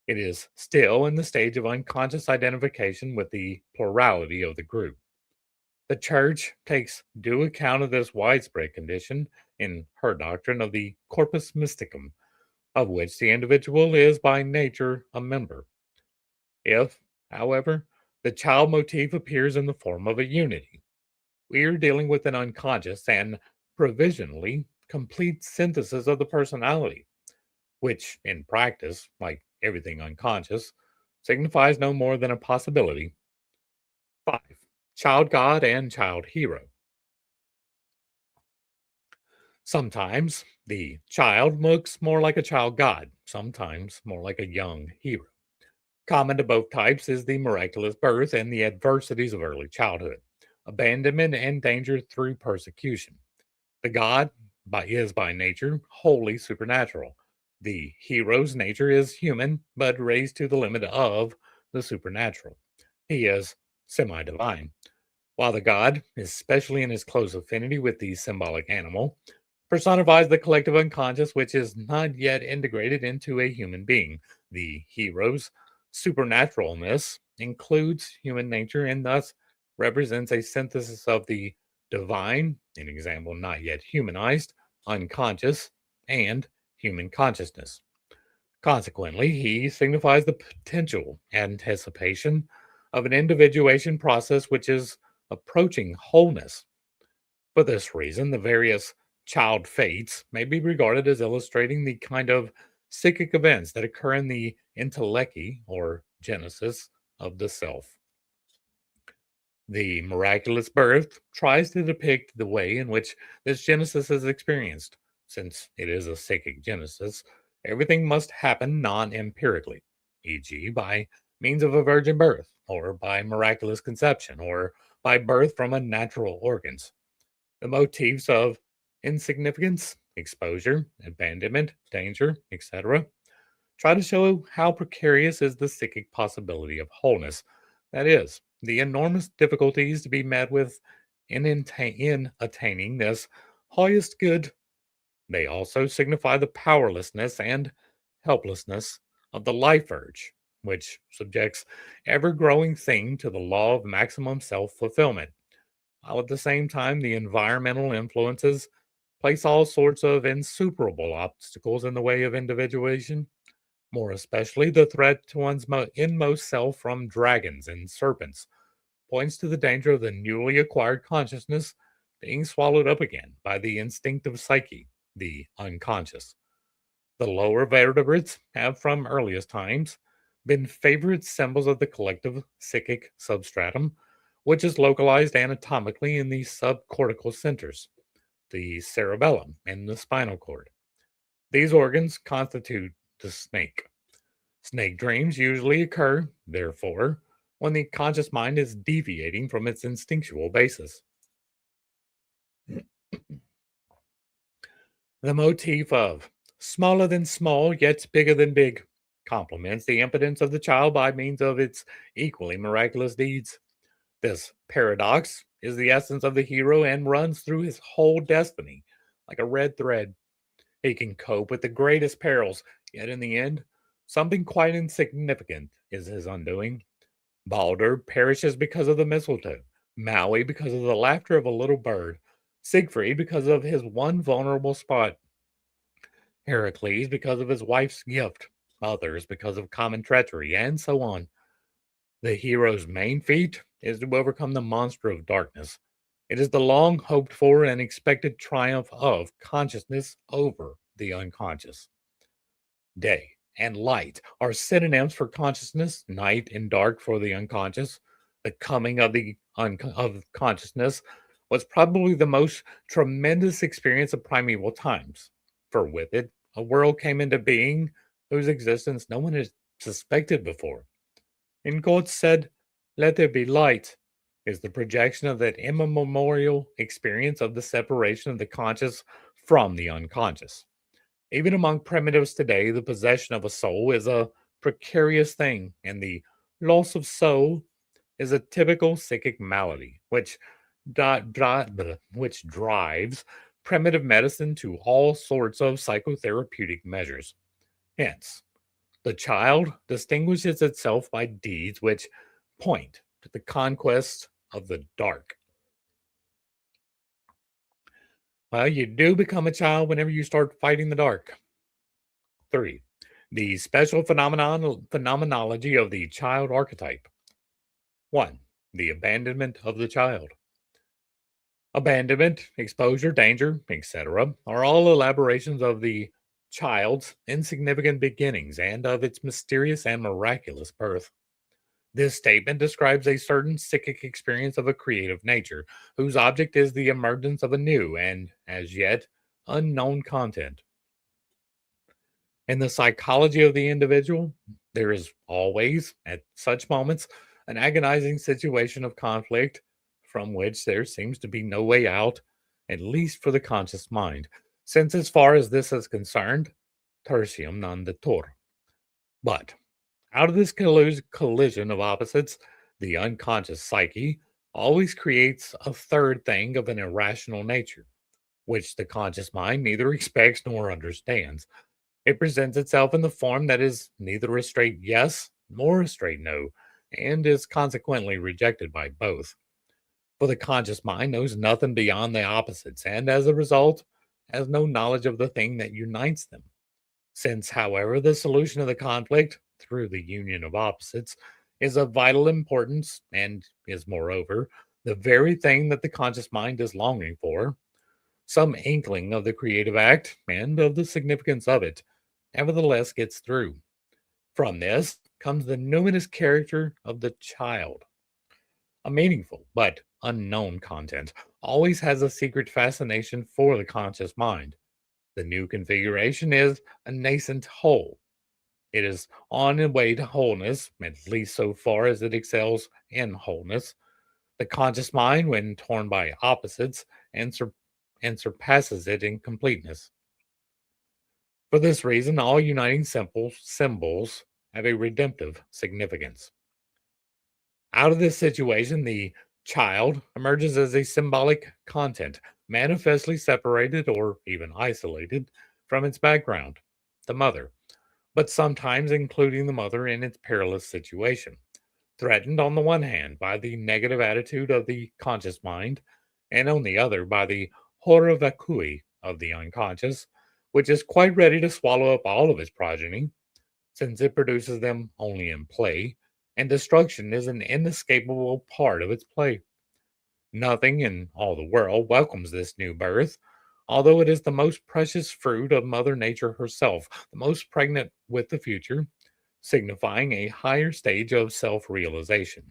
It is still in the stage of unconscious identification with the plurality of the group. The church takes due account of this widespread condition in her doctrine of the corpus mysticum, of which the individual is by nature a member. If, however, the child motif appears in the form of a unity, we are dealing with an unconscious and provisionally complete synthesis of the personality, which in practice, like everything unconscious, signifies no more than a possibility. 5. Child God and Child Hero. Sometimes the child looks more like a child god, sometimes more like a young hero. Common to both types is the miraculous birth and the adversities of early childhood, abandonment and danger through persecution. The god is by nature wholly supernatural. The hero's nature is human, but raised to the limit of the supernatural. He is semi divine. While the god, especially in his close affinity with the symbolic animal, personifies the collective unconscious which is not yet integrated into a human being. The hero's supernaturalness includes human nature and thus represents a synthesis of the divine, an example not yet humanized, unconscious, and human consciousness. Consequently, he signifies the potential anticipation of an individuation process which is approaching wholeness. For this reason, the various child fates may be regarded as illustrating the kind of psychic events that occur in the entelechy or genesis of the self. The miraculous birth tries to depict the way in which this genesis is experienced. Since it is a psychic genesis, everything must happen non empirically, e.g., by means of a virgin birth, or by miraculous conception, or by birth from unnatural organs. The motifs of insignificance, exposure, abandonment, danger, etc., try to show how precarious is the psychic possibility of wholeness. That is, the enormous difficulties to be met with in attaining this highest good. They also signify the powerlessness and helplessness of the life urge, which subjects ever growing thing to the law of maximum self fulfillment, while at the same time the environmental influences place all sorts of insuperable obstacles in the way of individuation, more especially the threat to one's inmost self from dragons and serpents, points to the danger of the newly acquired consciousness being swallowed up again by the instinctive psyche, the unconscious. The lower vertebrates have from earliest times been favorite symbols of the collective psychic substratum, which is localized anatomically in the subcortical centers, the cerebellum, and the spinal cord. These organs constitute the snake. Snake dreams usually occur, therefore, when the conscious mind is deviating from its instinctual basis. The motif of smaller than small, yet bigger than big complements the impotence of the child by means of its equally miraculous deeds. This paradox is the essence of the hero and runs through his whole destiny like a red thread. He can cope with the greatest perils, yet in the end, something quite insignificant is his undoing. Balder perishes because of the mistletoe, Maui because of the laughter of a little bird, Siegfried because of his one vulnerable spot, Heracles because of his wife's gift, others because of common treachery, and so on. The hero's main feat is to overcome the monster of darkness. It is the long hoped for and expected triumph of consciousness over the unconscious. Day and light are synonyms for consciousness, night and dark for the unconscious. The coming of of consciousness was probably the most tremendous experience of primeval times, for with it, a world came into being whose existence no one had suspected before. And God said, "Let there be light," is the projection of that immemorial experience of the separation of the conscious from the unconscious. Even among primitives today, the possession of a soul is a precarious thing, and the loss of soul is a typical psychic malady, which drives primitive medicine to all sorts of psychotherapeutic measures. Hence, the child distinguishes itself by deeds which point to the conquest of the dark. Well, you do become a child whenever you start fighting the dark. 3. The special phenomenology of the child archetype. 1. The abandonment of the child. Abandonment, exposure, danger, etc., are all elaborations of the child's insignificant beginnings and of its mysterious and miraculous birth. This statement describes a certain psychic experience of a creative nature, whose object is the emergence of a new and, as yet, unknown content. In the psychology of the individual, there is always, at such moments, an agonizing situation of conflict from which there seems to be no way out, at least for the conscious mind, since, as far as this is concerned, tertium non datur. But out of this collision of opposites, the unconscious psyche always creates a third thing of an irrational nature, which the conscious mind neither expects nor understands. It presents itself in the form that is neither a straight yes nor a straight no, and is consequently rejected by both. For the conscious mind knows nothing beyond the opposites, and as a result, has no knowledge of the thing that unites them. Since, however, the solution of the conflict, through the union of opposites, is of vital importance and is, moreover, the very thing that the conscious mind is longing for, some inkling of the creative act and of the significance of it, nevertheless gets through. From this comes the numinous character of the child. A meaningful but unknown content always has a secret fascination for the conscious mind. The new configuration is a nascent whole. It is on its way to wholeness, at least so far as it excels in wholeness. The conscious mind, when torn by opposites, and, and surpasses it in completeness. For this reason, all uniting symbols have a redemptive significance. Out of this situation, the child emerges as a symbolic content, manifestly separated or even isolated from its background, the mother, but sometimes including the mother in its perilous situation, threatened on the one hand by the negative attitude of the conscious mind, and on the other by the horror vacui of the unconscious, which is quite ready to swallow up all of its progeny, since it produces them only in play, and destruction is an inescapable part of its play. Nothing in all the world welcomes this new birth, although it is the most precious fruit of Mother Nature herself, the most pregnant with the future, signifying a higher stage of self realization.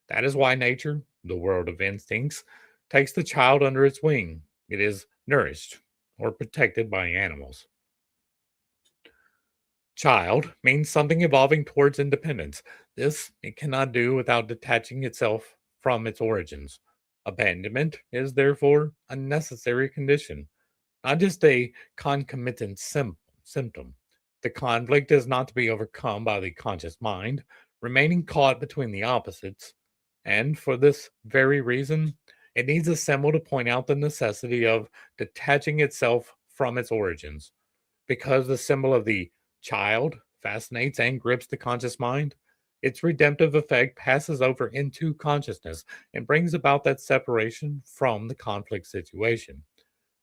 That is why nature, the world of instincts, takes the child under its wing. It is nourished or protected by animals. Child means something evolving towards independence. This it cannot do without detaching itself from its origins. Abandonment is therefore a necessary condition, not just a concomitant symptom. The conflict is not to be overcome by the conscious mind, remaining caught between the opposites, and for this very reason, it needs a symbol to point out the necessity of detaching itself from its origins. Because the symbol of the child fascinates and grips the conscious mind, its redemptive effect passes over into consciousness and brings about that separation from the conflict situation,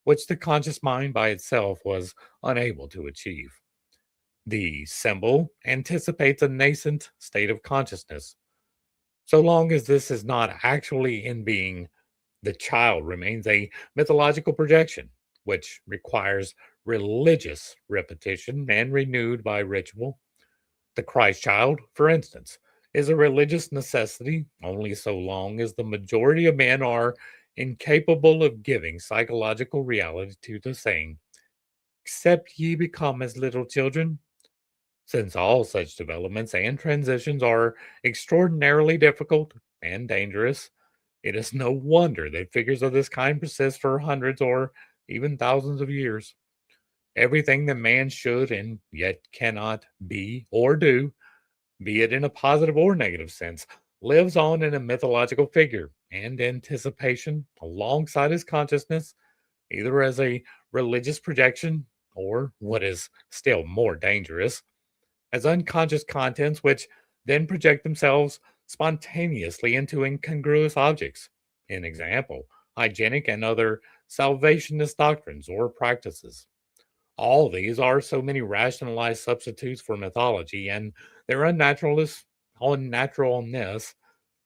which the conscious mind by itself was unable to achieve. The symbol anticipates a nascent state of consciousness. So long as this is not actually in being, the child remains a mythological projection, which requires religious repetition and renewed by ritual. The Christ child, for instance, is a religious necessity only so long as the majority of men are incapable of giving psychological reality to the saying, except ye become as little children. Since all such developments and transitions are extraordinarily difficult and dangerous, it is no wonder that figures of this kind persist for hundreds or even thousands of years. Everything that man should and yet cannot be or do, be it in a positive or negative sense, lives on in a mythological figure and anticipation alongside his consciousness, either as a religious projection or, what is still more dangerous, as unconscious contents which then project themselves spontaneously into incongruous objects. An example, hygienic and other salvationist doctrines or practices. All these are so many rationalized substitutes for mythology, and their unnaturalness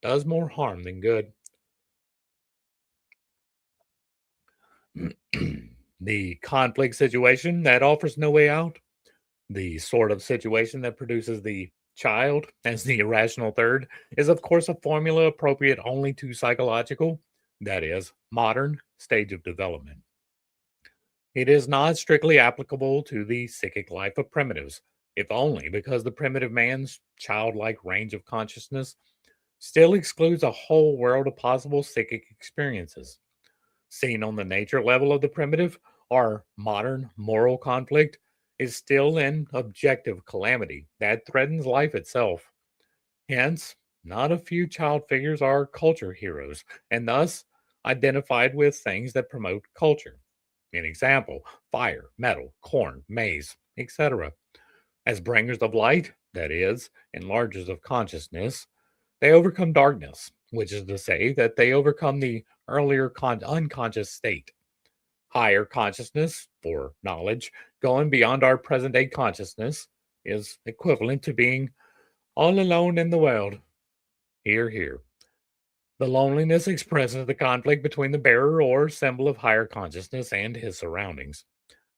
does more harm than good. The conflict situation that offers no way out, the sort of situation that produces the child as the irrational third, is of course a formula appropriate only to psychological, that is, modern stage of development. It is not strictly applicable to the psychic life of primitives, if only because the primitive man's childlike range of consciousness still excludes a whole world of possible psychic experiences. Seen on the nature level of the primitive, our modern moral conflict is still an objective calamity that threatens life itself. Hence, not a few child figures are culture heroes, and thus identified with things that promote culture. An example, fire, metal, corn, maize, etc. As bringers of light, that is, enlargers of consciousness, they overcome darkness, which is to say that they overcome the earlier unconscious state. Higher consciousness, or knowledge, going beyond our present day consciousness, is equivalent to being all alone in the world. Here, here. The loneliness expresses the conflict between the bearer or symbol of higher consciousness and his surroundings.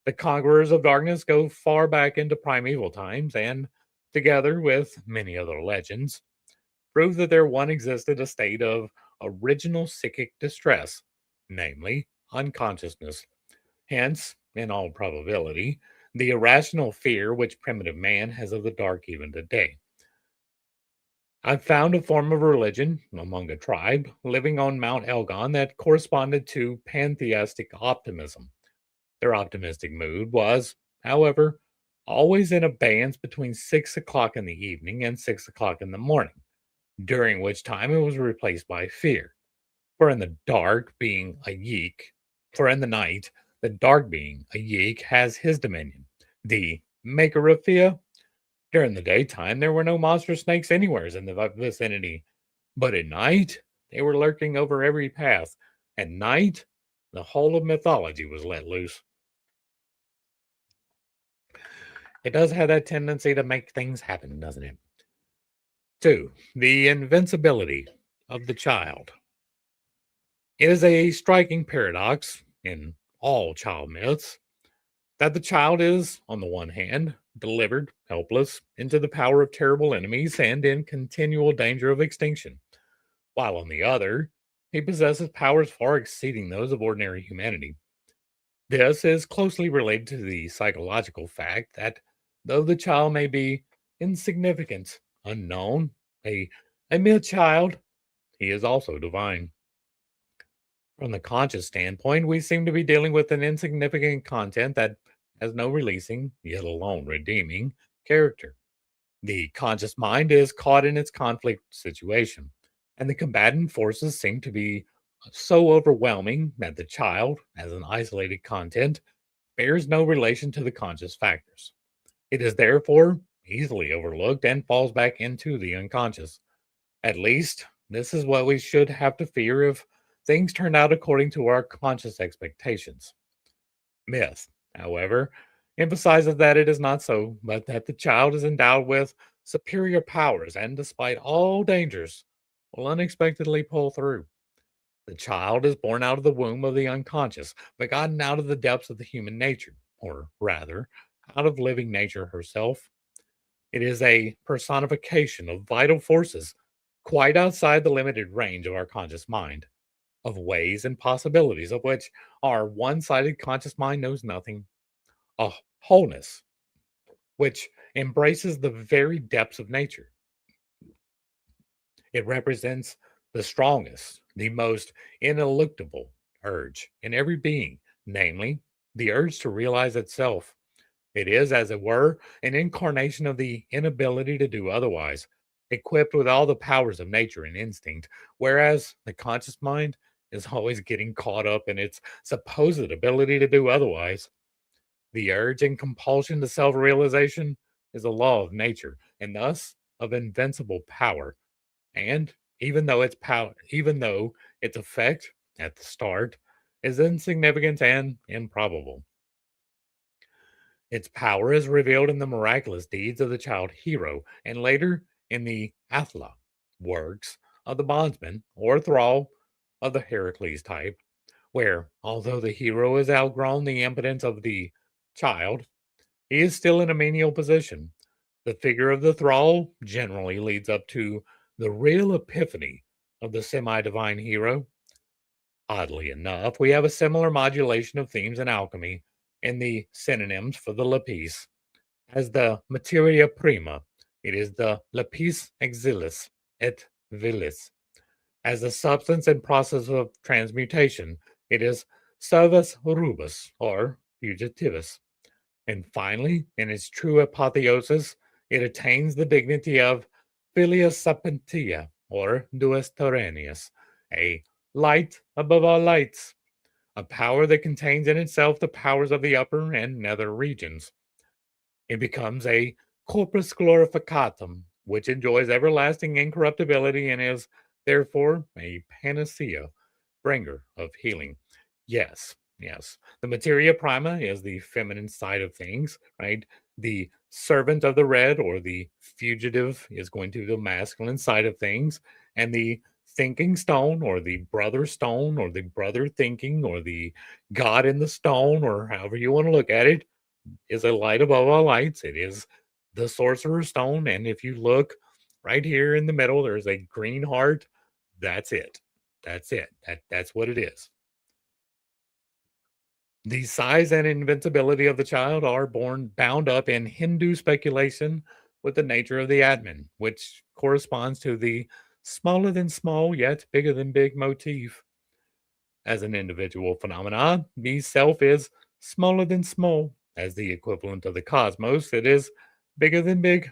The conquerors of darkness go far back into primeval times and, together with many other legends, prove that there once existed a state of original psychic distress, namely unconsciousness. Hence, in all probability, the irrational fear which primitive man has of the dark even today. I've found a form of religion among a tribe living on Mount Elgon that corresponded to pantheistic optimism. Their optimistic mood was, however, always in abeyance between 6 o'clock in the evening and 6 o'clock in the morning, during which time it was replaced by fear. For in the dark being a yeek, for in the night, the dark being a yeek has his dominion, the maker of fear. During the daytime, there were no monster snakes anywhere in the vicinity, but at night, they were lurking over every path. At night, the whole of mythology was let loose. It does have that tendency to make things happen, doesn't it? Two, the invincibility of the child. It is a striking paradox in all child myths that the child is, on the one hand, delivered, helpless, into the power of terrible enemies and in continual danger of extinction, while on the other, he possesses powers far exceeding those of ordinary humanity. This is closely related to the psychological fact that though the child may be insignificant, unknown, a, a mere child, he is also divine. From the conscious standpoint, we seem to be dealing with an insignificant content that has no releasing, yet alone redeeming, character. The conscious mind is caught in its conflict situation, and the combatant forces seem to be so overwhelming that the child, as an isolated content, bears no relation to the conscious factors. It is therefore easily overlooked and falls back into the unconscious. At least, this is what we should have to fear if things turn out according to our conscious expectations. Myth, however, emphasizes that it is not so, but that the child is endowed with superior powers and, despite all dangers, will unexpectedly pull through. The child is born out of the womb of the unconscious, begotten out of the depths of the human nature, or rather, out of living nature herself. It is a personification of vital forces quite outside the limited range of our conscious mind, of ways and possibilities of which our one sided conscious mind knows nothing, a wholeness which embraces the very depths of nature. It represents the strongest, the most ineluctable urge in every being, namely, the urge to realize itself. It is, as it were, an incarnation of the inability to do otherwise, equipped with all the powers of nature and instinct, whereas the conscious mind is always getting caught up in its supposed ability to do otherwise. The urge and compulsion to self realization is a law of nature, and thus of invincible power. And even though its effect at the start is insignificant and improbable, its power is revealed in the miraculous deeds of the child hero, and later in the Athla works of the bondsman or thrall of the Heracles type, where, although the hero has outgrown the impotence of the child, he is still in a menial position. The figure of the thrall generally leads up to the real epiphany of the semi divine hero. Oddly enough, we have a similar modulation of themes in alchemy in the synonyms for the lapis. As the materia prima, it is the lapis exilis et vilis. As the substance and process of transmutation, it is servus rubus or fugitivus. And finally, in its true apotheosis, it attains the dignity of filius sapientia or duas terrenius, a light above all lights, a power that contains in itself the powers of the upper and nether regions. It becomes a corpus glorificatum, which enjoys everlasting incorruptibility and is therefore a panacea, bringer of healing. Yes, yes. The materia prima is the feminine side of things, right? The servant of the red or the fugitive is going to be the masculine side of things. And the thinking stone or the brother stone or the brother thinking or the God in the stone or however you want to look at it is a light above all lights. It is the sorcerer's stone. And if you look right here in the middle, there's a green heart. That's it. That's it. That's what it is. The size and invincibility of the child are bound up in Hindu speculation with the nature of the Atman, which corresponds to the smaller than small yet bigger than big motif. As an individual phenomenon, the self is smaller than small. As the equivalent of the cosmos, it is bigger than big.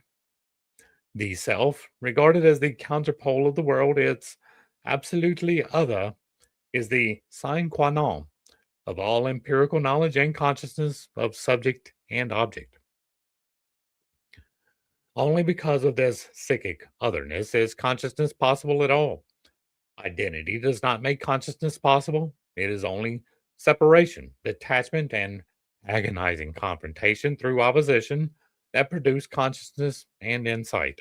The self, regarded as the counterpole of the world, its absolutely other, is the sine qua non of all empirical knowledge and consciousness of subject and object. Only because of this psychic otherness is consciousness possible at all. Identity does not make consciousness possible. It is only separation, detachment, and agonizing confrontation through opposition that produce consciousness and insight.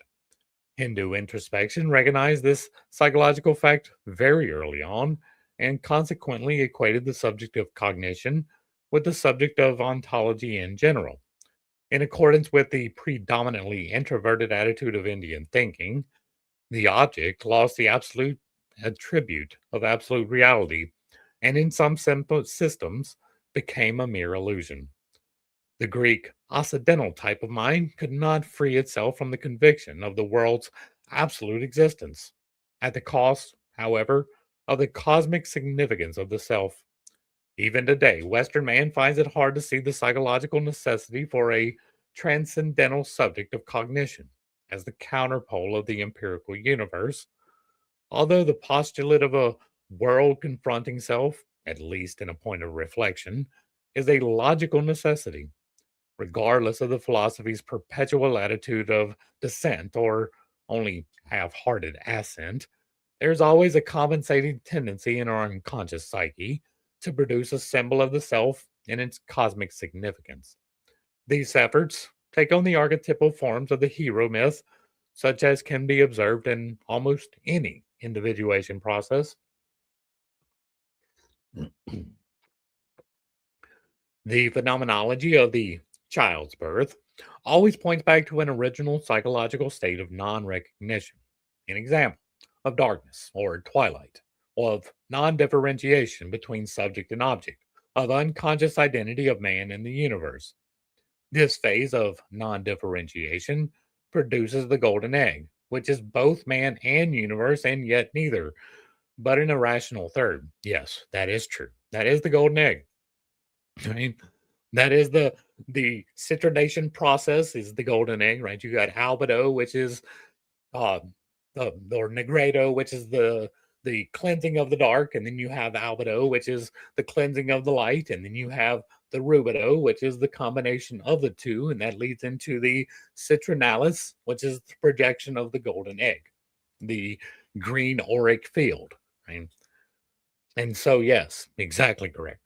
Hindu introspection recognized this psychological fact very early on and consequently equated the subject of cognition with the subject of ontology in general. In accordance with the predominantly introverted attitude of Indian thinking, the object lost the absolute attribute of absolute reality and in some simple systems became a mere illusion. The Greek Occidental type of mind could not free itself from the conviction of the world's absolute existence, at the cost, however, of the cosmic significance of the self. Even today, Western man finds it hard to see the psychological necessity for a transcendental subject of cognition as the counterpole of the empirical universe, although the postulate of a world confronting self, at least in a point of reflection, is a logical necessity regardless of the philosophy's perpetual attitude of dissent or only half hearted assent, there's always a compensating tendency in our unconscious psyche to produce a symbol of the self in its cosmic significance. These efforts take on the archetypal forms of the hero myth, such as can be observed in almost any individuation process. The phenomenology of the child's birth always points back to an original psychological state of non recognition. An example of darkness or twilight, of non differentiation between subject and object, of unconscious identity of man in the universe. This phase of non differentiation produces the golden egg, which is both man and universe, and yet neither, but an irrational third. Yes, that is true. That is the golden egg. I mean, that is the citronation process is the golden egg, right? You got albedo, which is uh, or negredo, which is the cleansing of the dark, and then you have albedo, which is the cleansing of the light, and then you have the rubedo, which is the combination of the two, and that leads into the citronalis, which is the projection of the golden egg, the green auric field, right? And so, yes, exactly correct.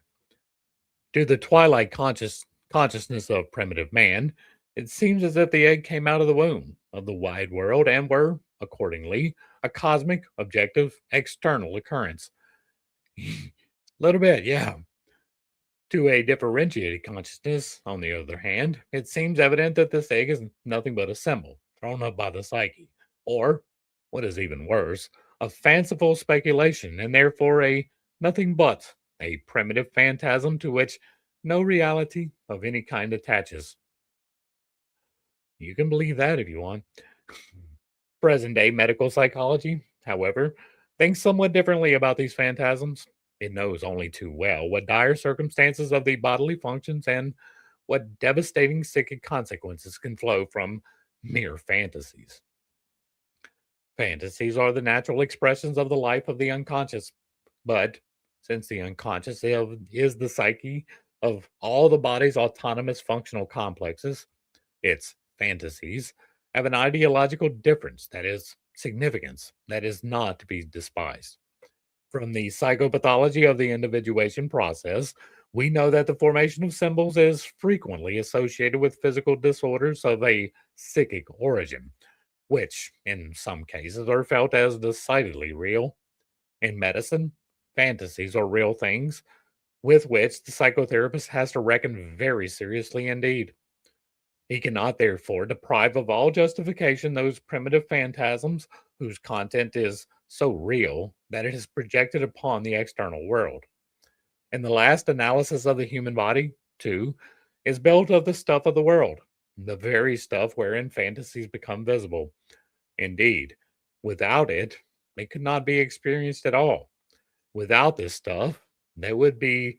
To the twilight consciousness of primitive man, it seems as if the egg came out of the womb of the wide world and were, accordingly, a cosmic, objective, external occurrence. Little bit, yeah. To a differentiated consciousness, on the other hand, it seems evident that this egg is nothing but a symbol thrown up by the psyche, or, what is even worse, a fanciful speculation, and therefore a nothing but a primitive phantasm to which no reality of any kind attaches. You can believe that if you want. Present day medical psychology, however, thinks somewhat differently about these phantasms. It knows only too well what dire circumstances of the bodily functions and what devastating psychic consequences can flow from mere fantasies. Fantasies are the natural expressions of the life of the unconscious, but since the unconscious is the psyche of all the body's autonomous functional complexes, its fantasies have an ideological difference that is significance that is not to be despised. From the psychopathology of the individuation process, we know that the formation of symbols is frequently associated with physical disorders of a psychic origin, which, in some cases, are felt as decidedly real. In medicine, fantasies are real things with which the psychotherapist has to reckon very seriously indeed. He cannot, therefore, deprive of all justification those primitive phantasms whose content is so real that it is projected upon the external world. And the last analysis of the human body, too, is built of the stuff of the world, the very stuff wherein fantasies become visible. Indeed, without it, it could not be experienced at all. Without this stuff, there would be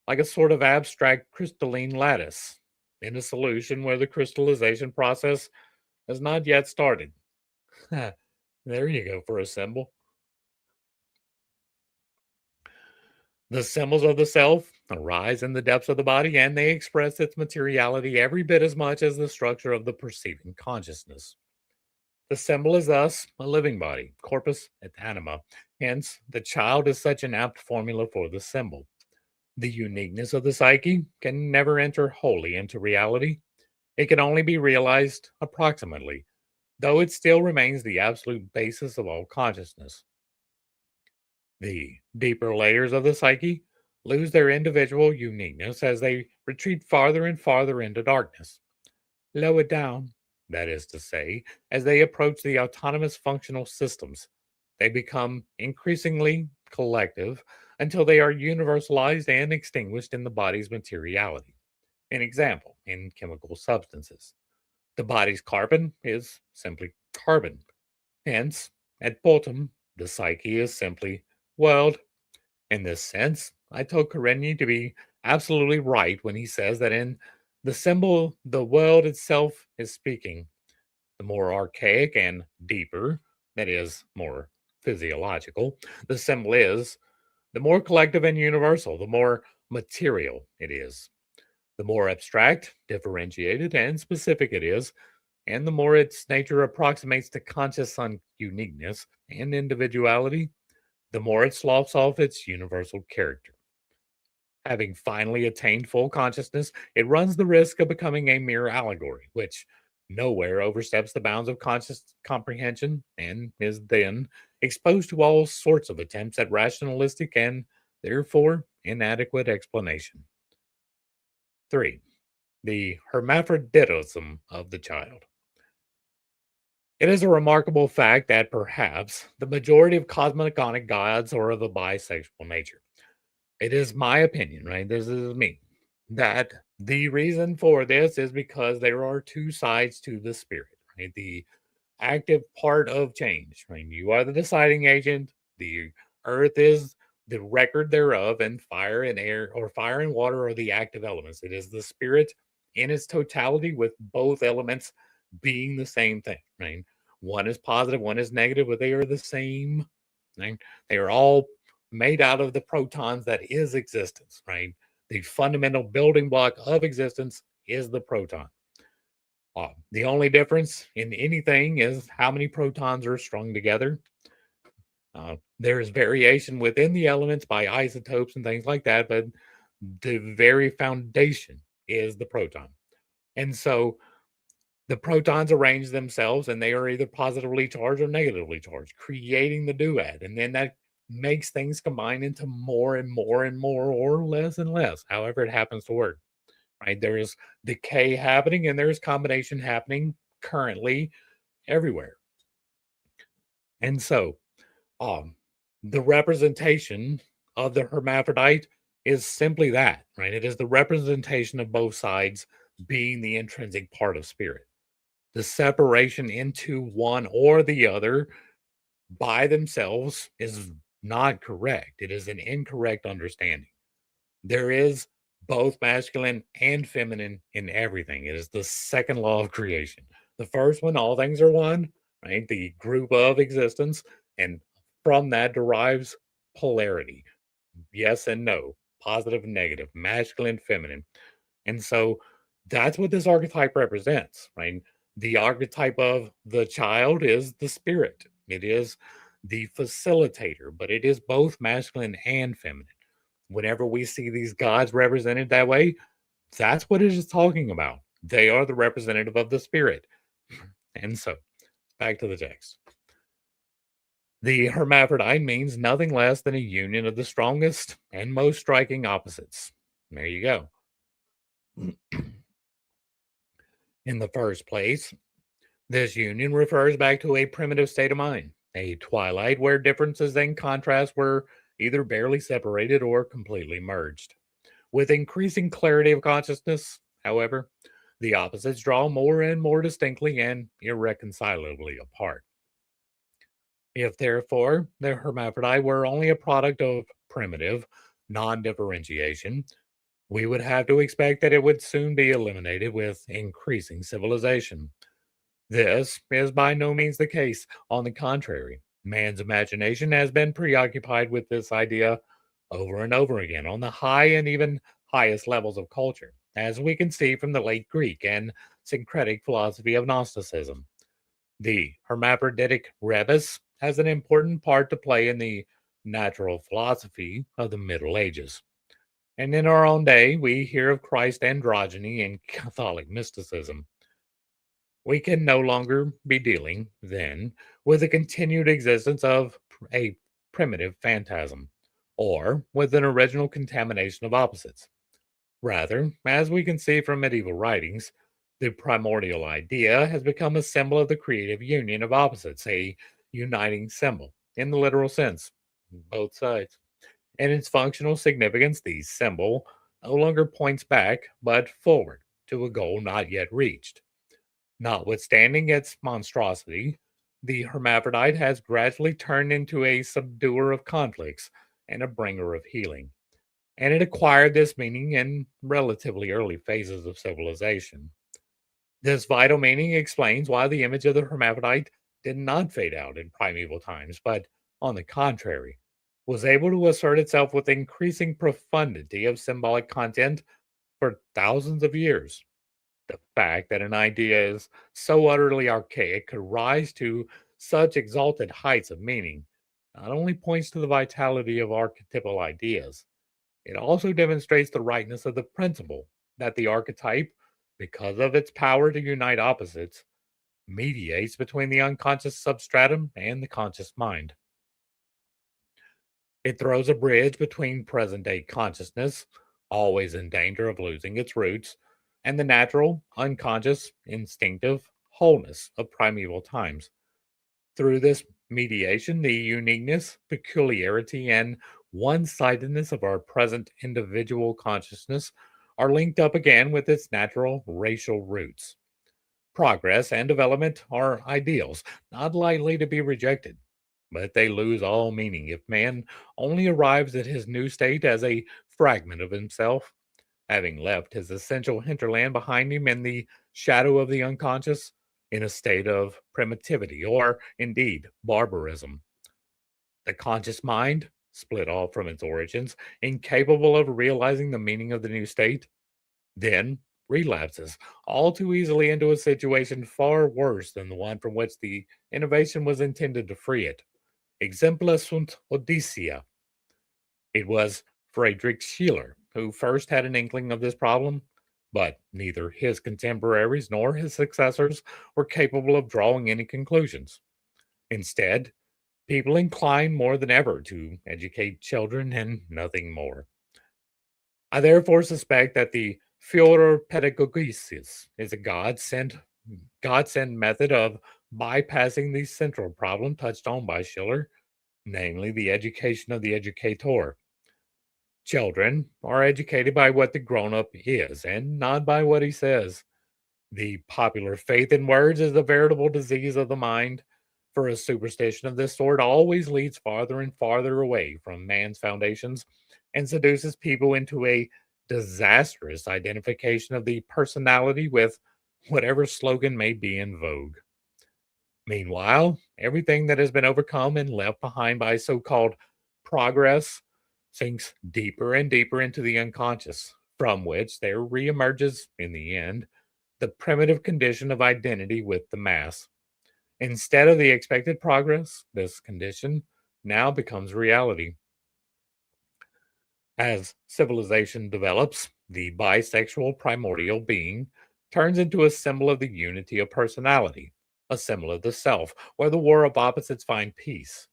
like a sort of abstract crystalline lattice in a solution where the crystallization process has not yet started. There you go for a symbol. The symbols of the self arise in the depths of the body and they express its materiality every bit as much as the structure of the perceiving consciousness. The symbol is thus a living body, corpus et anima. Hence, the child is such an apt formula for the symbol. The uniqueness of the psyche can never enter wholly into reality. It can only be realized approximately, though it still remains the absolute basis of all consciousness. The deeper layers of the psyche lose their individual uniqueness as they retreat farther and farther into darkness. Lower down, that is to say, as they approach the autonomous functional systems, they become increasingly collective until they are universalized and extinguished in the body's materiality. An example in chemical substances. The body's carbon is simply carbon. Hence, at bottom, the psyche is simply world. In this sense, I took Karenyi to be absolutely right when he says that in the symbol, the world itself is speaking. The more archaic and deeper, that is, more physiological, the symbol is, the more collective and universal, the more material it is. The more abstract, differentiated, and specific it is, and the more its nature approximates to conscious uniqueness and individuality, the more it sloughs off its universal character. Having finally attained full consciousness, it runs the risk of becoming a mere allegory, which nowhere oversteps the bounds of conscious comprehension and is then exposed to all sorts of attempts at rationalistic and, therefore, inadequate explanation. 3. the hermaphroditism of the child. It is a remarkable fact that perhaps the majority of cosmogonic gods are of a bisexual nature. It is my opinion, right? This is me, that the reason for this is because there are two sides to the spirit, right? The active part of change, right? You are the deciding agent, the earth is the record thereof, and fire and air, or fire and water, are the active elements. It is the spirit in its totality, with both elements being the same thing, right? One is positive, one is negative, but they are the same, right? They are all made out of the protons that is existence, right? The fundamental building block of existence is the proton. The only difference in anything is how many protons are strung together. There's variation within the elements by isotopes and things like that, but the very foundation is the proton. And so the protons arrange themselves and they are either positively charged or negatively charged, creating the duad. And then that makes things combine into more and more and more, or less and less, however it happens to work. Right? There is decay happening and there is combination happening currently everywhere. And so, um, the representation of the hermaphrodite is simply that, right? It is the representation of both sides being the intrinsic part of spirit. The separation into one or the other by themselves is not correct. It is an incorrect understanding. There is both masculine and feminine in everything. It is the second law of creation. The first one, all things are one, right? The group of existence. And from that derives polarity, yes and no, positive and negative, masculine, feminine. And so that's what this archetype represents, right? The archetype of the child is the spirit, it is the facilitator, but it is both masculine and feminine. Whenever we see these gods represented that way, that's what it is talking about. They are the representative of the spirit. And so, back to the text. The hermaphrodite means nothing less than a union of the strongest and most striking opposites. There you go. In the first place, this union refers back to a primitive state of mind, a twilight where differences and contrasts were either barely separated or completely merged. With increasing clarity of consciousness, however, the opposites draw more and more distinctly and irreconcilably apart. If, therefore, the hermaphrodite were only a product of primitive non differentiation, we would have to expect that it would soon be eliminated with increasing civilization. This is by no means the case. On the contrary, man's imagination has been preoccupied with this idea over and over again on the high and even highest levels of culture, as we can see from the late Greek and syncretic philosophy of Gnosticism. The hermaphroditic rebus has an important part to play in the natural philosophy of the Middle Ages. And in our own day, we hear of Christ androgyny in Catholic mysticism. We can no longer be dealing, then, with the continued existence of a primitive phantasm, or with an original contamination of opposites. Rather, as we can see from medieval writings, the primordial idea has become a symbol of the creative union of opposites, a uniting symbol, in the literal sense, both sides. In its functional significance, the symbol no longer points back, but forward to a goal not yet reached. Notwithstanding its monstrosity, the hermaphrodite has gradually turned into a subduer of conflicts and a bringer of healing, and it acquired this meaning in relatively early phases of civilization. This vital meaning explains why the image of the hermaphrodite did not fade out in primeval times, but, on the contrary, was able to assert itself with increasing profundity of symbolic content for thousands of years. The fact that an idea is so utterly archaic could rise to such exalted heights of meaning not only points to the vitality of archetypal ideas, it also demonstrates the rightness of the principle that the archetype, because of its power to unite opposites, mediates between the unconscious substratum and the conscious mind. It throws a bridge between present day consciousness, always in danger of losing its roots, and the natural, unconscious, instinctive wholeness of primeval times. Through this mediation, the uniqueness, peculiarity, and one sidedness of our present individual consciousness are linked up again with its natural racial roots. Progress and development are ideals, not lightly to be rejected, but they lose all meaning if man only arrives at his new state as a fragment of himself, having left his essential hinterland behind him in the shadow of the unconscious, in a state of primitivity or indeed barbarism. The conscious mind, split off from its origins, incapable of realizing the meaning of the new state, then relapses all too easily into a situation far worse than the one from which the innovation was intended to free it. Exempla sunt Odyssea. It was Friedrich Schiller who first had an inkling of this problem, but neither his contemporaries nor his successors were capable of drawing any conclusions. Instead, people incline more than ever to educate children and nothing more. I therefore suspect that the Furor Pedagogicis is a God-sent method of bypassing the central problem touched on by Schiller, namely the education of the educator. Children are educated by what the grown up is and not by what he says. The popular faith in words is a veritable disease of the mind, for a superstition of this sort always leads farther and farther away from man's foundations and seduces people into a disastrous identification of the personality with whatever slogan may be in vogue. Meanwhile, everything that has been overcome and left behind by so called progress sinks deeper and deeper into the unconscious, from which there reemerges, in the end, the primitive condition of identity with the mass. Instead of the expected progress, this condition now becomes reality. As civilization develops, the bisexual primordial being turns into a symbol of the unity of personality, a symbol of the self, where the war of opposites find peace.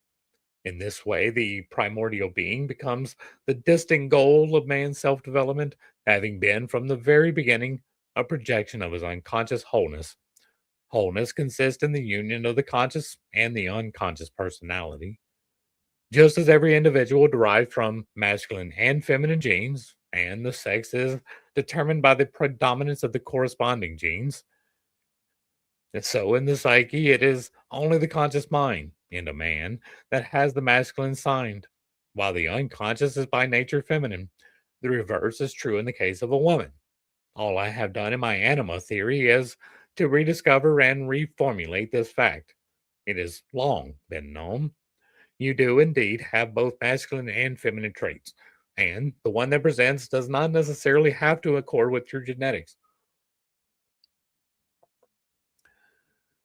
In this way, the primordial being becomes the distant goal of man's self development, having been from the very beginning a projection of his unconscious wholeness. Wholeness consists in the union of the conscious and the unconscious personality. Just as every individual derives from masculine and feminine genes, and the sex is determined by the predominance of the corresponding genes, and so in the psyche, it is only the conscious mind in a man that has the masculine sign, while the unconscious is by nature feminine. The reverse is true in the case of a woman. All I have done in my anima theory is to rediscover and reformulate this fact. It has long been known. You do indeed have both masculine and feminine traits, and the one that presents does not necessarily have to accord with your genetics.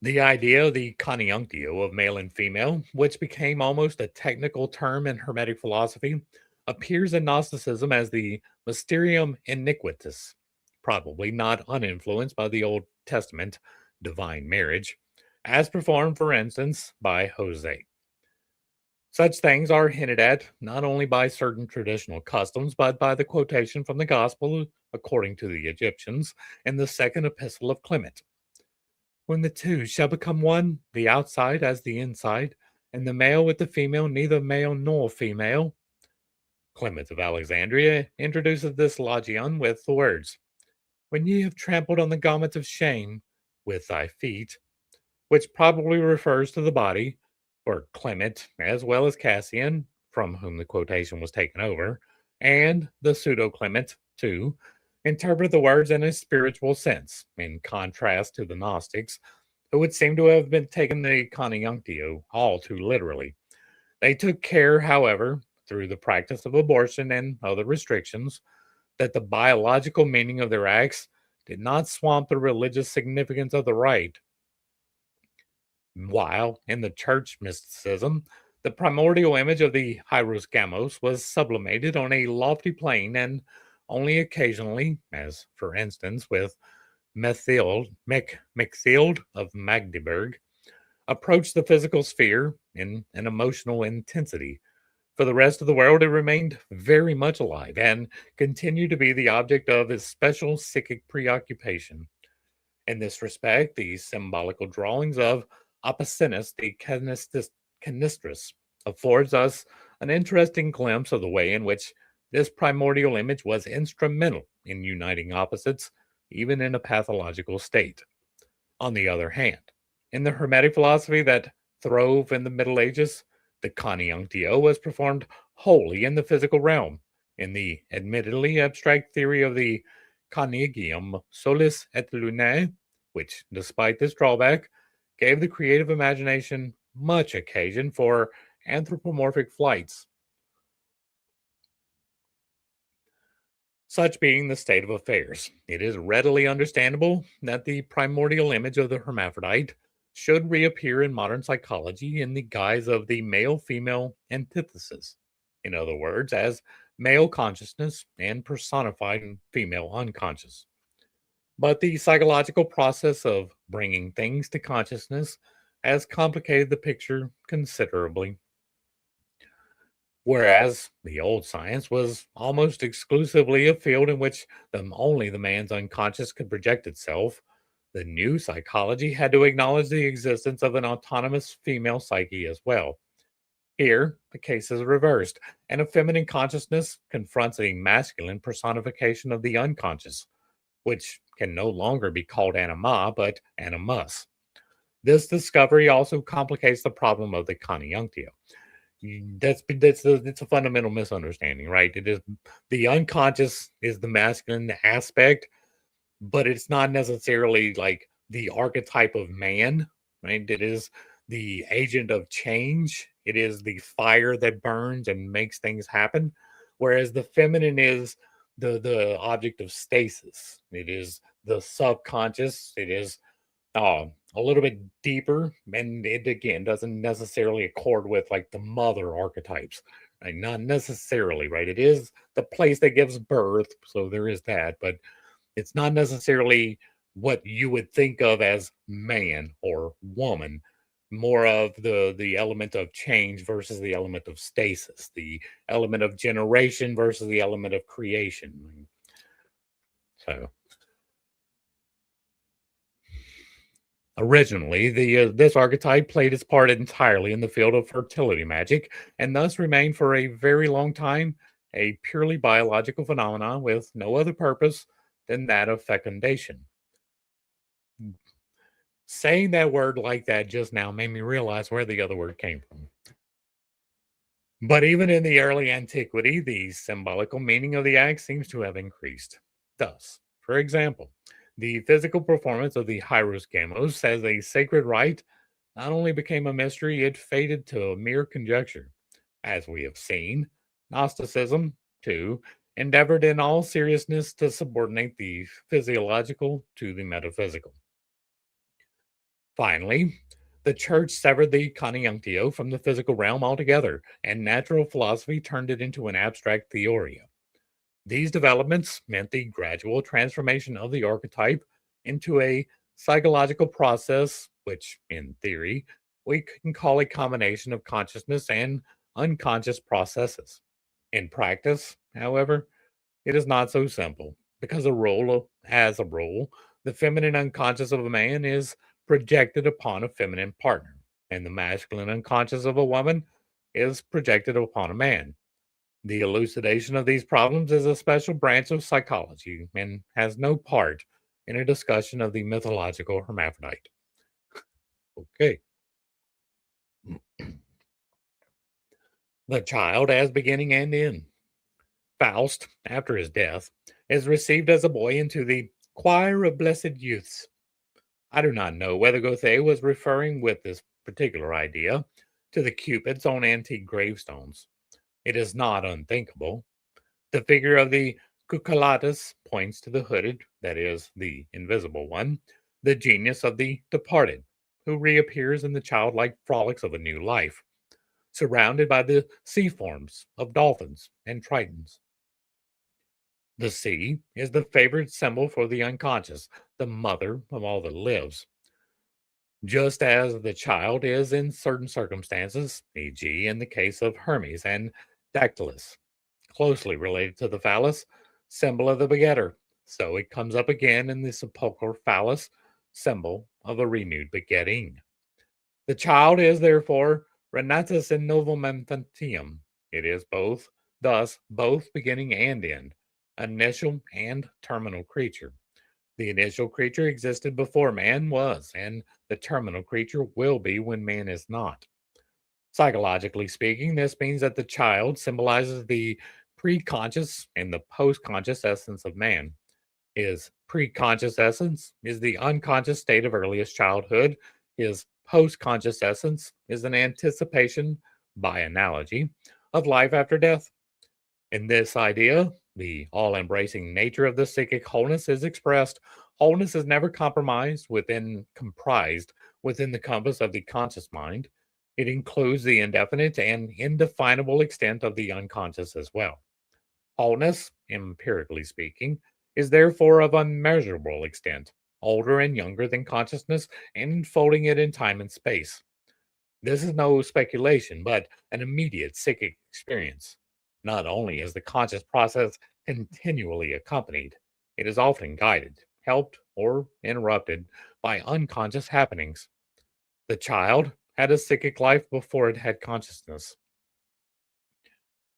The idea of the conjunctio of male and female, which became almost a technical term in Hermetic philosophy, appears in Gnosticism as the mysterium iniquitus, probably not uninfluenced by the Old Testament divine marriage, as performed, for instance, by Jose. Such things are hinted at not only by certain traditional customs, but by the quotation from the Gospel according to the Egyptians in the second epistle of Clement. When the two shall become one, the outside as the inside, and the male with the female, neither male nor female. Clement of Alexandria introduces this logion with the words, when ye have trampled on the garment of shame with thy feet, which probably refers to the body, for Clement, as well as Cassian, from whom the quotation was taken over, and the pseudo Clement, too, interpret the words in a spiritual sense, in contrast to the Gnostics, who would seem to have been taken the conjunctio all too literally. They took care, however, through the practice of abortion and other restrictions, that the biological meaning of their acts did not swamp the religious significance of the rite. While in the church mysticism, the primordial image of the Hieros Gamos was sublimated on a lofty plane and only occasionally, as for instance with Mechthild of Magdeburg, approached the physical sphere in an emotional intensity, For the rest of the world, it remained very much alive and continued to be the object of his special psychic preoccupation. In this respect, the symbolical drawings of Apocinus the Canistris affords us an interesting glimpse of the way in which this primordial image was instrumental in uniting opposites, even in a pathological state. On the other hand, in the Hermetic philosophy that throve in the Middle Ages, the conjunctio was performed wholly in the physical realm. In the admittedly abstract theory of the conjugium solis et lunae, which, despite this drawback, gave the creative imagination much occasion for anthropomorphic flights. Such being the state of affairs, it is readily understandable that the primordial image of the hermaphrodite should reappear in modern psychology in the guise of the male female antithesis. In other words, as male consciousness and personified female unconscious. But the psychological process of bringing things to consciousness has complicated the picture considerably. Whereas the old science was almost exclusively a field in which only the man's unconscious could project itself, the new psychology had to acknowledge the existence of an autonomous female psyche as well. Here, the case is reversed, and a feminine consciousness confronts a masculine personification of the unconscious, which can no longer be called anima but animus. This discovery also complicates the problem of the conjunctio. It's a fundamental misunderstanding, right? It is the unconscious is the masculine aspect, but it's not necessarily like the archetype of man, right? It is the agent of change. It is the fire that burns and makes things happen, whereas the feminine is the object of stasis. It is the subconscious. It is a little bit deeper, and it again doesn't necessarily accord with like the mother archetypes, right? Not necessarily, right? It is the place that gives birth, so there is that, but it's not necessarily what you would think of as man or woman. More of the element of change versus the element of stasis, the element of generation versus the element of creation. So originally, this archetype played its part entirely in the field of fertility magic, and thus remained for a very long time a purely biological phenomenon with no other purpose than that of fecundation. Saying that word like that just now made me realize where the other word came from. But even in the early antiquity, the symbolical meaning of the act seems to have increased. Thus, for example, the physical performance of the Hieros Gamos as a sacred rite not only became a mystery, it faded to a mere conjecture. As we have seen, Gnosticism, too, endeavored in all seriousness to subordinate the physiological to the metaphysical. Finally, the church severed the conjunctio from the physical realm altogether, and natural philosophy turned it into an abstract theoria. These developments meant the gradual transformation of the archetype into a psychological process, which, in theory, we can call a combination of consciousness and unconscious processes. In practice, however, it is not so simple, because as a rule, the feminine unconscious of a man is projected upon a feminine partner, and the masculine unconscious of a woman is projected upon a man. The elucidation of these problems is a special branch of psychology and has no part in a discussion of the mythological hermaphrodite. Okay. The child as beginning and end. Faust, after his death, is received as a boy into the choir of blessed youths. I do not know whether Goethe was referring with this particular idea to the cupids on antique gravestones. It is not unthinkable. The figure of the cucullatus points to the hooded, that is, the invisible one, the genius of the departed, who reappears in the childlike frolics of a new life, surrounded by the sea forms of dolphins and tritons. The sea is the favorite symbol for the unconscious, the mother of all that lives. just as the child is in certain circumstances, e.g., in the case of Hermes and Dactylus, closely related to the phallus, symbol of the begetter. So it comes up again in the sepulchral phallus, symbol of a renewed begetting. The child is therefore renatus in novum infantium. It is both, thus, both beginning and end, initial and terminal creature. The initial creature existed before man was, and the terminal creature will be when man is not. Psychologically speaking, this means that the child symbolizes the pre-conscious and the post-conscious essence of man. His pre-conscious essence is the unconscious state of earliest childhood. His post-conscious essence is an anticipation, by analogy, of life after death. In this idea, the all embracing nature of the psychic wholeness is expressed. Wholeness is never comprised within the compass of the conscious mind. It includes the indefinite and indefinable extent of the unconscious as well. Wholeness, empirically speaking, is therefore of unmeasurable extent, older and younger than consciousness, and enfolding it in time and space. This is no speculation, but an immediate psychic experience. Not only is the conscious process continually accompanied, it is often guided, helped, or interrupted by unconscious happenings. The child had a psychic life before it had consciousness.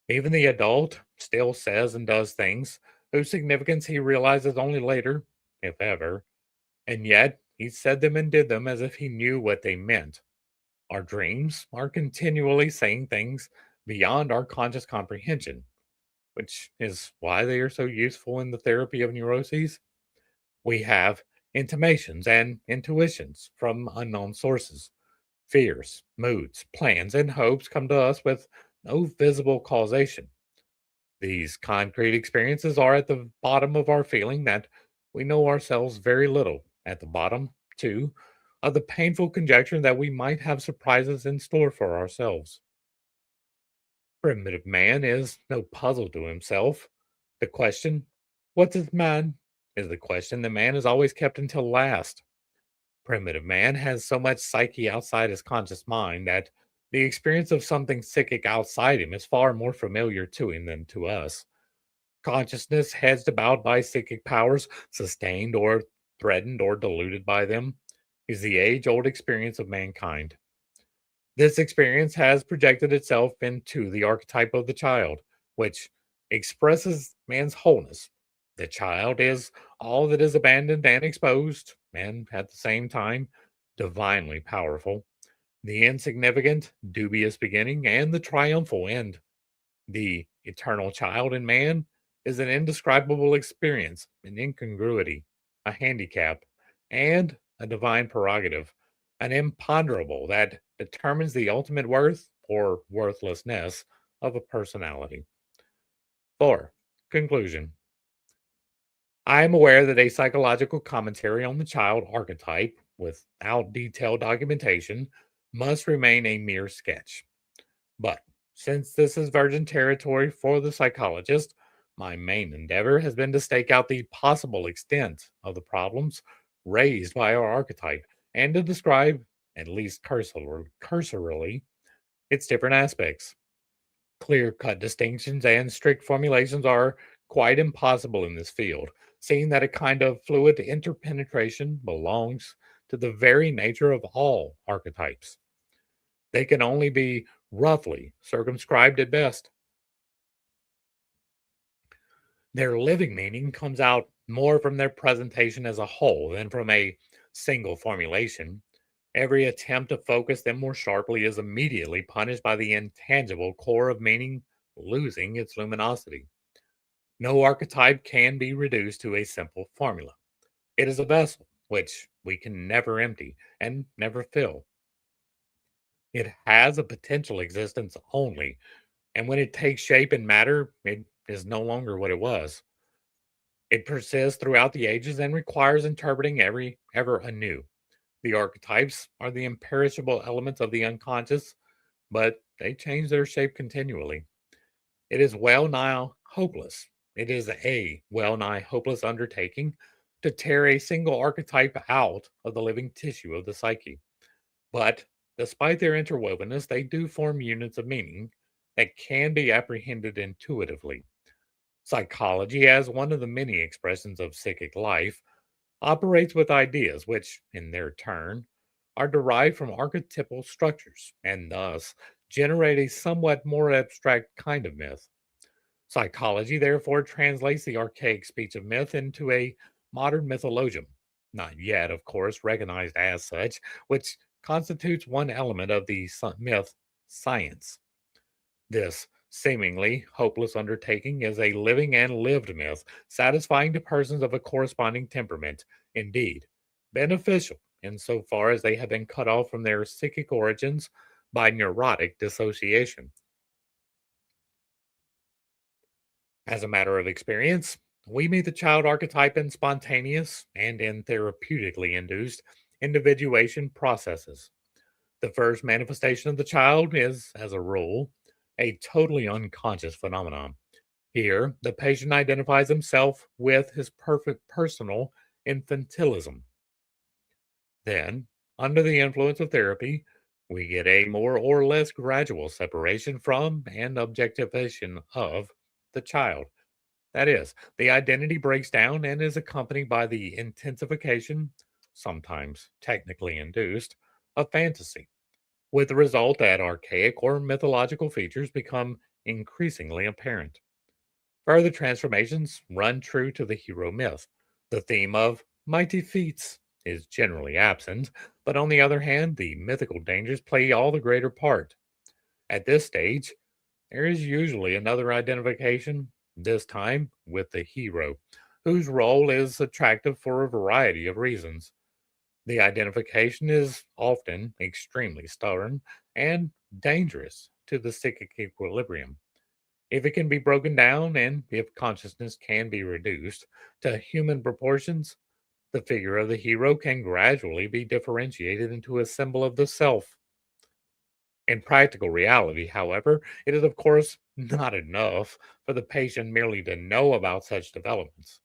Even the adult still says and does things whose significance he realizes only later, if ever, and yet he said them and did them as if he knew what they meant. Our dreams are continually saying things beyond our conscious comprehension, which is why they are so useful in the therapy of neuroses. We have intimations and intuitions from unknown sources. Fears, moods, plans, and hopes come to us with no visible causation. These concrete experiences are at the bottom of our feeling that we know ourselves very little, at the bottom, too, of the painful conjecture that we might have surprises in store for ourselves. Primitive man is no puzzle to himself. The question, what is man, is the question that man has always kept until last. Primitive man has so much psyche outside his conscious mind that the experience of something psychic outside him is far more familiar to him than to us. Consciousness hedged about by psychic powers, sustained or threatened or diluted by them, is the age old experience of mankind. This experience has projected itself into the archetype of the child, which expresses man's wholeness. The child is all that is abandoned and exposed, and at the same time, divinely powerful. The insignificant, dubious beginning, and the triumphal end. The eternal child in man is an indescribable experience, an incongruity, a handicap, and a divine prerogative, an imponderable that determines the ultimate worth or worthlessness of a personality. 4. Conclusion. I am aware that a psychological commentary on the child archetype, without detailed documentation, must remain a mere sketch. But since this is virgin territory for the psychologist, my main endeavor has been to stake out the possible extent of the problems raised by our archetype and to describe, at least cursorily, its different aspects. Clear cut distinctions and strict formulations are quite impossible in this field, seeing that a kind of fluid interpenetration belongs to the very nature of all archetypes. They can only be roughly circumscribed at best. Their living meaning comes out more from their presentation as a whole than from a single formulation. Every attempt to focus them more sharply is immediately punished by the intangible core of meaning losing its luminosity. No archetype can be reduced to a simple formula. It is a vessel which we can never empty and never fill. It has a potential existence only, and when it takes shape and matter, it is no longer what it was. It persists throughout the ages and requires interpreting every ever anew. The archetypes are the imperishable elements of the unconscious, but they change their shape continually. It is well nigh hopeless. It is a well nigh hopeless undertaking to tear a single archetype out of the living tissue of the psyche. But despite their interwovenness, they do form units of meaning that can be apprehended intuitively. Psychology, as one of the many expressions of psychic life, operates with ideas which, in their turn, are derived from archetypal structures and thus generate a somewhat more abstract kind of myth. Psychology, therefore, translates the archaic speech of myth into a modern mythologium, not yet, of course, recognized as such, which constitutes one element of the myth science. This seemingly hopeless undertaking is a living and lived myth, satisfying to persons of a corresponding temperament, indeed, beneficial insofar as they have been cut off from their psychic origins by neurotic dissociation. As a matter of experience, we meet the child archetype in spontaneous and in therapeutically induced individuation processes. The first manifestation of the child is, as a rule, a totally unconscious phenomenon. Here, the patient identifies himself with his perfect personal infantilism. Then, under the influence of therapy, we get a more or less gradual separation from and objectivation of the child. That is, the identity breaks down and is accompanied by the intensification, sometimes technically induced, of fantasy, with the result that archaic or mythological features become increasingly apparent. Further transformations run true to the hero myth. The theme of mighty feats is generally absent, but on the other hand, the mythical dangers play all the greater part. At this stage, there is usually another identification, this time with the hero, whose role is attractive for a variety of reasons. The identification is often extremely stubborn and dangerous to the psychic equilibrium. If it can be broken down and if consciousness can be reduced to human proportions, the figure of the hero can gradually be differentiated into a symbol of the self. In practical reality, however, it is of course not enough for the patient merely to know about such developments.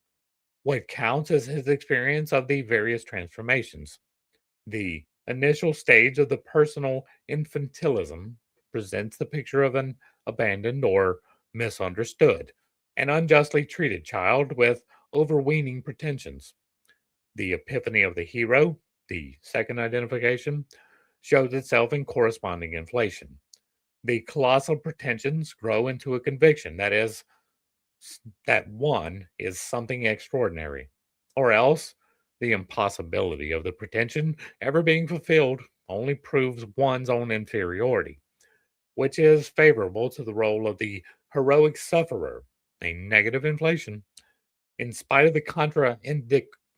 What counts is his experience of the various transformations. The initial stage of the personal infantilism presents the picture of an abandoned or misunderstood and unjustly treated child with overweening pretensions. The epiphany of the hero, the second identification, shows itself in corresponding inflation. The colossal pretensions grow into a conviction that one is something extraordinary, or else the impossibility of the pretension ever being fulfilled only proves one's own inferiority, which is favorable to the role of the heroic sufferer, a negative inflation. In spite of the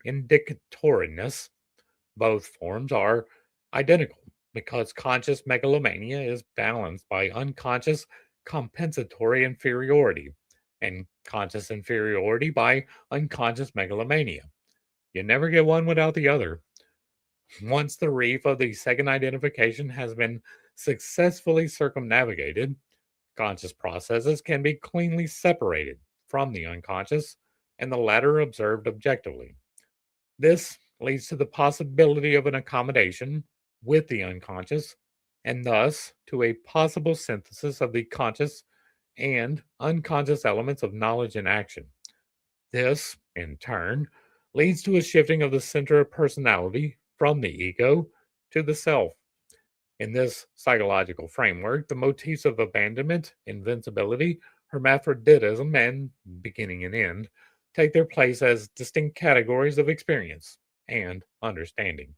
indicatoriness, both forms are identical because conscious megalomania is balanced by unconscious compensatory inferiority and conscious inferiority by unconscious megalomania. You never get one without the other. Once the reef of the second identification has been successfully circumnavigated, conscious processes can be cleanly separated from the unconscious and the latter observed objectively. This leads to the possibility of an accommodation with the unconscious and thus to a possible synthesis of the conscious and unconscious elements of knowledge and action. This, in turn, leads to a shifting of the center of personality from the ego to the self. In this psychological framework, the motifs of abandonment, invincibility, hermaphroditism, and beginning and end take their place as distinct categories of experience and understanding.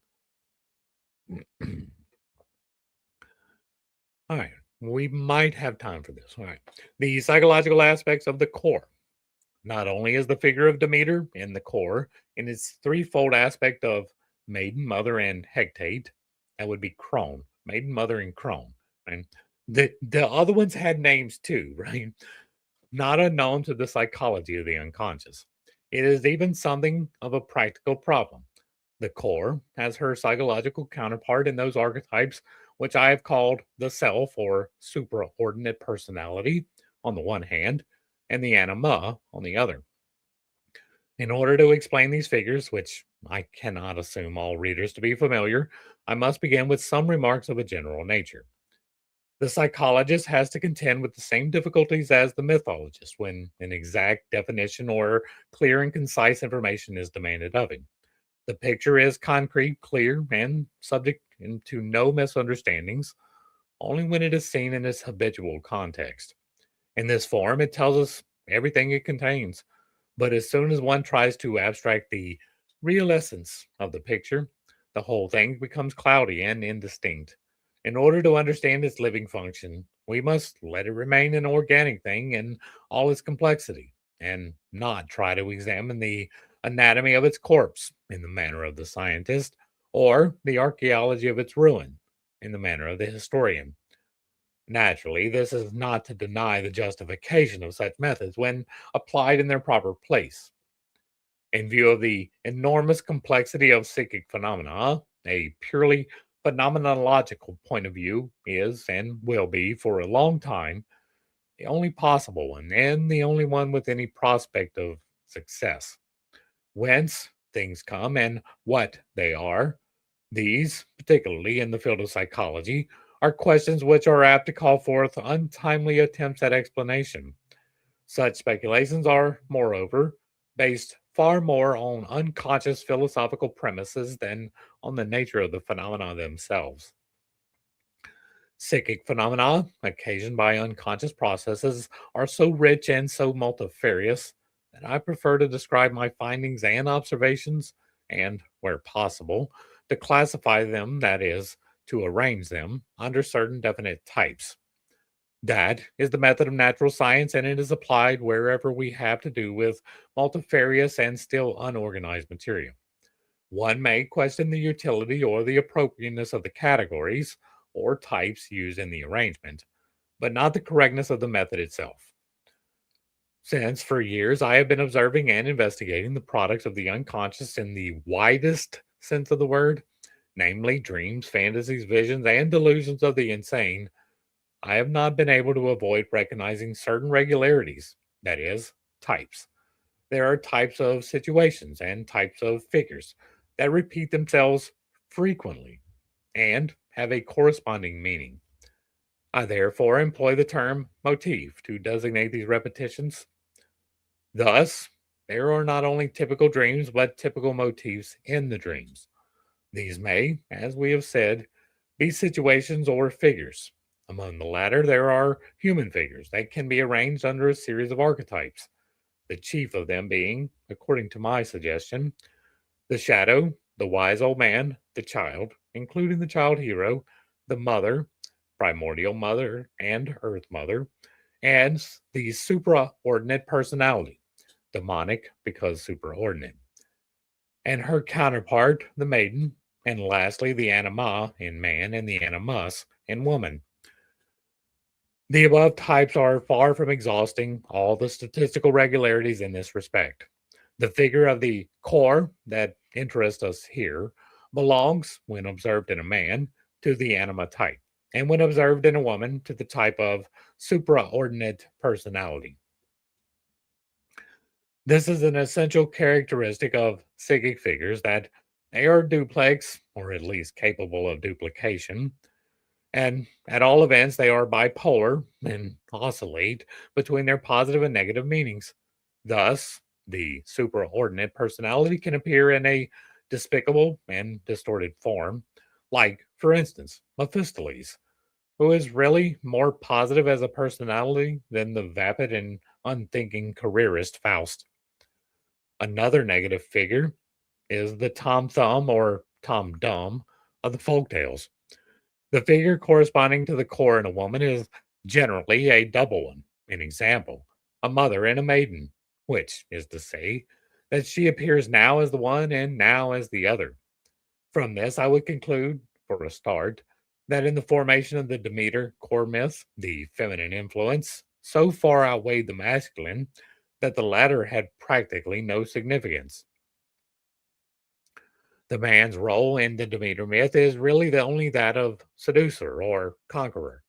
All right, we might have time for this. All right. The psychological aspects of the core. Not only is the figure of Demeter in the core in its threefold aspect of maiden, mother, and hectate, that would be crone, maiden, mother, and crone. And the other ones had names too, right? Not unknown to the psychology of the unconscious. It is even something of a practical problem. The core has her psychological counterpart in those archetypes, which I have called the self or supraordinate personality on the one hand, and the anima on the other. In order to explain these figures, which I cannot assume all readers to be familiar. I must begin with some remarks of a general nature. The psychologist has to contend with the same difficulties as the mythologist when an exact definition or clear and concise information is demanded of him. The picture is concrete, clear, and subject to no misunderstandings, only when it is seen in its habitual context. In this form, it tells us everything it contains. But as soon as one tries to abstract the real essence of the picture, the whole thing becomes cloudy and indistinct. In order to understand its living function, we must let it remain an organic thing in all its complexity and not try to examine the anatomy of its corpse in the manner of the scientist or the archaeology of its ruin in the manner of the historian. Naturally, this is not to deny the justification of such methods when applied in their proper place. In view of the enormous complexity of psychic phenomena, a purely phenomenological point of view is and will be for a long time the only possible one and the only one with any prospect of success. Whence things come and what they are, these, particularly in the field of psychology, are questions which are apt to call forth untimely attempts at explanation. Such speculations are, moreover, based far more on unconscious philosophical premises than on the nature of the phenomena themselves. Psychic phenomena, occasioned by unconscious processes, are so rich and so multifarious that I prefer to describe my findings and observations, and, where possible, to classify them, that is, to arrange them, under certain definite types. That is the method of natural science, and it is applied wherever we have to do with multifarious and still unorganized material. One may question the utility or the appropriateness of the categories or types used in the arrangement, but not the correctness of the method itself. Since for years I have been observing and investigating the products of the unconscious in the widest sense of the word, namely dreams, fantasies, visions, and delusions of the insane, I have not been able to avoid recognizing certain regularities, that is, types. There are types of situations and types of figures that repeat themselves frequently and have a corresponding meaning. I therefore employ the term motif to designate these repetitions. Thus, there are not only typical dreams, but typical motifs in the dreams. These may, as we have said, be situations or figures. Among the latter, there are human figures that can be arranged under a series of archetypes, the chief of them being, according to my suggestion, the shadow, the wise old man, the child, including the child hero, the mother, primordial mother and earth mother, and the supraordinate personality, demonic because supraordinate, and her counterpart, the maiden, and lastly, the anima in man and the animus in woman. The above types are far from exhausting all the statistical regularities in this respect. The figure of the core that interests us here belongs, when observed in a man, to the anima type, and when observed in a woman, to the type of supraordinate personality. This is an essential characteristic of psychic figures that they are duplex, or at least capable of duplication, and at all events, they are bipolar and oscillate between their positive and negative meanings. Thus, the superordinate personality can appear in a despicable and distorted form, like, for instance, Mephistopheles, who is really more positive as a personality than the vapid and unthinking careerist Faust. Another negative figure is the Tom Thumb or Tom Dumb of the folk tales. The figure corresponding to the core in a woman is generally a double one. An example, a mother and a maiden, which is to say that she appears now as the one and now as the other. From this, I would conclude, for a start, that in the formation of the Demeter core myth, the feminine influence so far outweighed the masculine that the latter had practically no significance. The man's role in the Demeter myth is really only that of seducer or conqueror.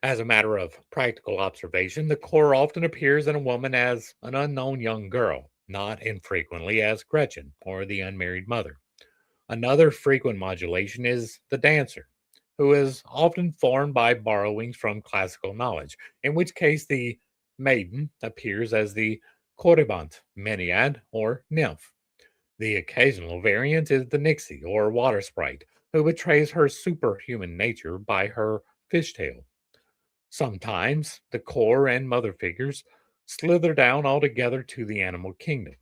As a matter of practical observation, the core often appears in a woman as an unknown young girl, not infrequently as Gretchen or the unmarried mother. Another frequent modulation is the dancer, who is often formed by borrowings from classical knowledge, in which case the maiden appears as the corybant, Menad, or nymph. The occasional variant is the nixie, or water sprite, who betrays her superhuman nature by her fishtail. Sometimes the core and mother figures slither down altogether to the animal kingdom,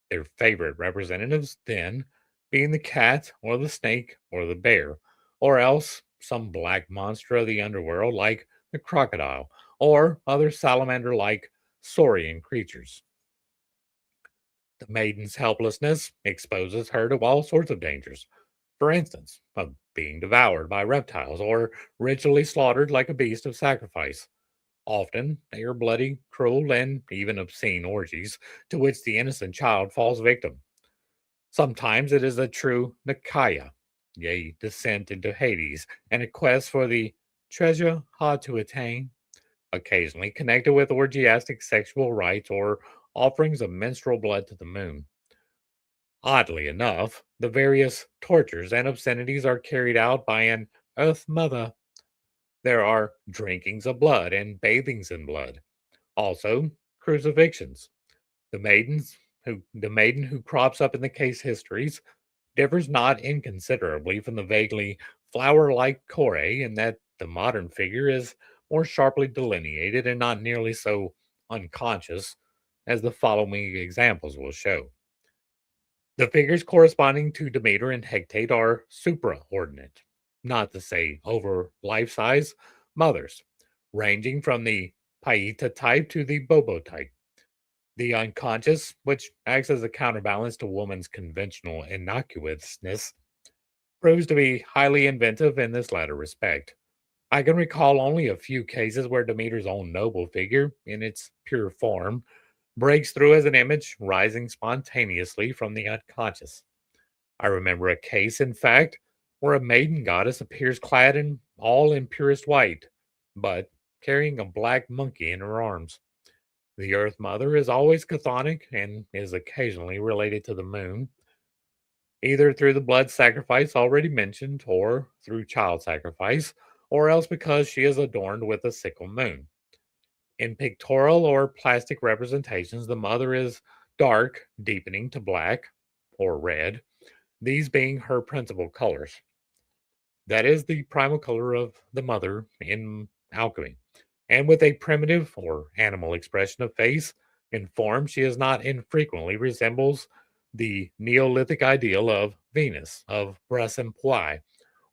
their favorite representatives then being the cat or the snake or the bear, or else some black monster of the underworld like the crocodile, or other salamander like saurian creatures. The maiden's helplessness exposes her to all sorts of dangers. For instance, of being devoured by reptiles or ritually slaughtered like a beast of sacrifice. Often, they are bloody, cruel, and even obscene orgies to which the innocent child falls victim. Sometimes it is a true Nikaya, yea, descent into Hades, and a quest for the treasure hard to attain, occasionally connected with orgiastic sexual rites or offerings of menstrual blood to the moon. Oddly enough, the various tortures and obscenities are carried out by an Earth Mother. There are drinkings of blood and bathings in blood, also crucifixions. The maiden who crops up in the case histories differs not inconsiderably from the vaguely flower-like Kore in that the modern figure is more sharply delineated and not nearly so unconscious as the following examples will show. The figures corresponding to Demeter and Hecate are supraordinate, not to say over life-size mothers, ranging from the Paita type to the Bobo type. The unconscious, which acts as a counterbalance to woman's conventional innocuousness, proves to be highly inventive in this latter respect. I can recall only a few cases where Demeter's own noble figure, in its pure form, breaks through as an image rising spontaneously from the unconscious. I remember a case, in fact, where a maiden goddess appears clad in all in purest white, but carrying a black monkey in her arms. The Earth Mother is always chthonic and is occasionally related to the moon, either through the blood sacrifice already mentioned, or through child sacrifice, or else because she is adorned with a sickle moon. In pictorial or plastic representations, the mother is dark, deepening to black or red, these being her principal colors. That is the primal color of the mother in alchemy. And with a primitive or animal expression of face and form, she is not infrequently resembles the Neolithic ideal of Venus, of Bressempouy,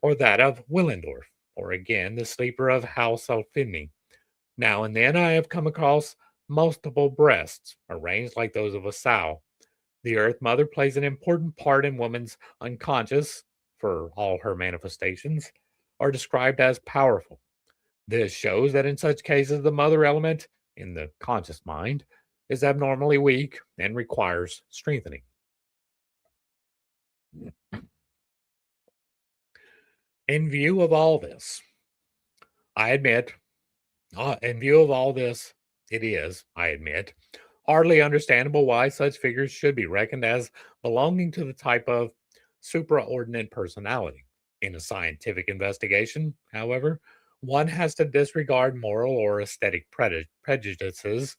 or that of Willendorf, or again the sleeper of House Alfini. Now and then I have come across multiple breasts, arranged like those of a sow. The Earth Mother plays an important part in woman's unconscious, for all her manifestations are described as powerful. This shows that in such cases, the mother element in the conscious mind is abnormally weak and requires strengthening. In view of all this, I admit, in view of all this, it is, I admit, hardly understandable why such figures should be reckoned as belonging to the type of supraordinate personality. In a scientific investigation, however, one has to disregard moral or aesthetic prejudices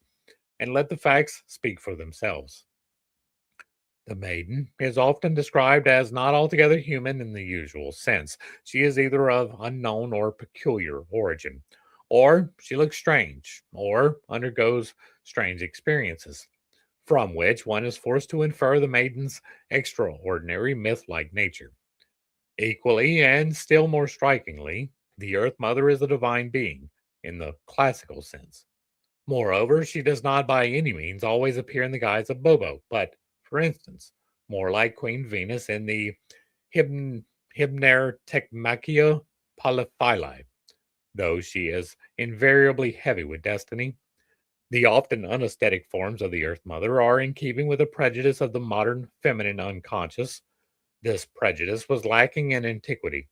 and let the facts speak for themselves. The maiden is often described as not altogether human in the usual sense. She is either of unknown or peculiar origin, or she looks strange, or undergoes strange experiences, from which one is forced to infer the maiden's extraordinary myth like nature. Equally, and still more strikingly, the Earth Mother is a divine being in the classical sense. Moreover, she does not by any means always appear in the guise of Bobo, but, for instance, more like Queen Venus in the Hypnertechmakia Polyphyli, though she is invariably heavy with destiny. The often unesthetic forms of the Earth Mother are in keeping with the prejudice of the modern feminine unconscious. This prejudice was lacking in antiquity.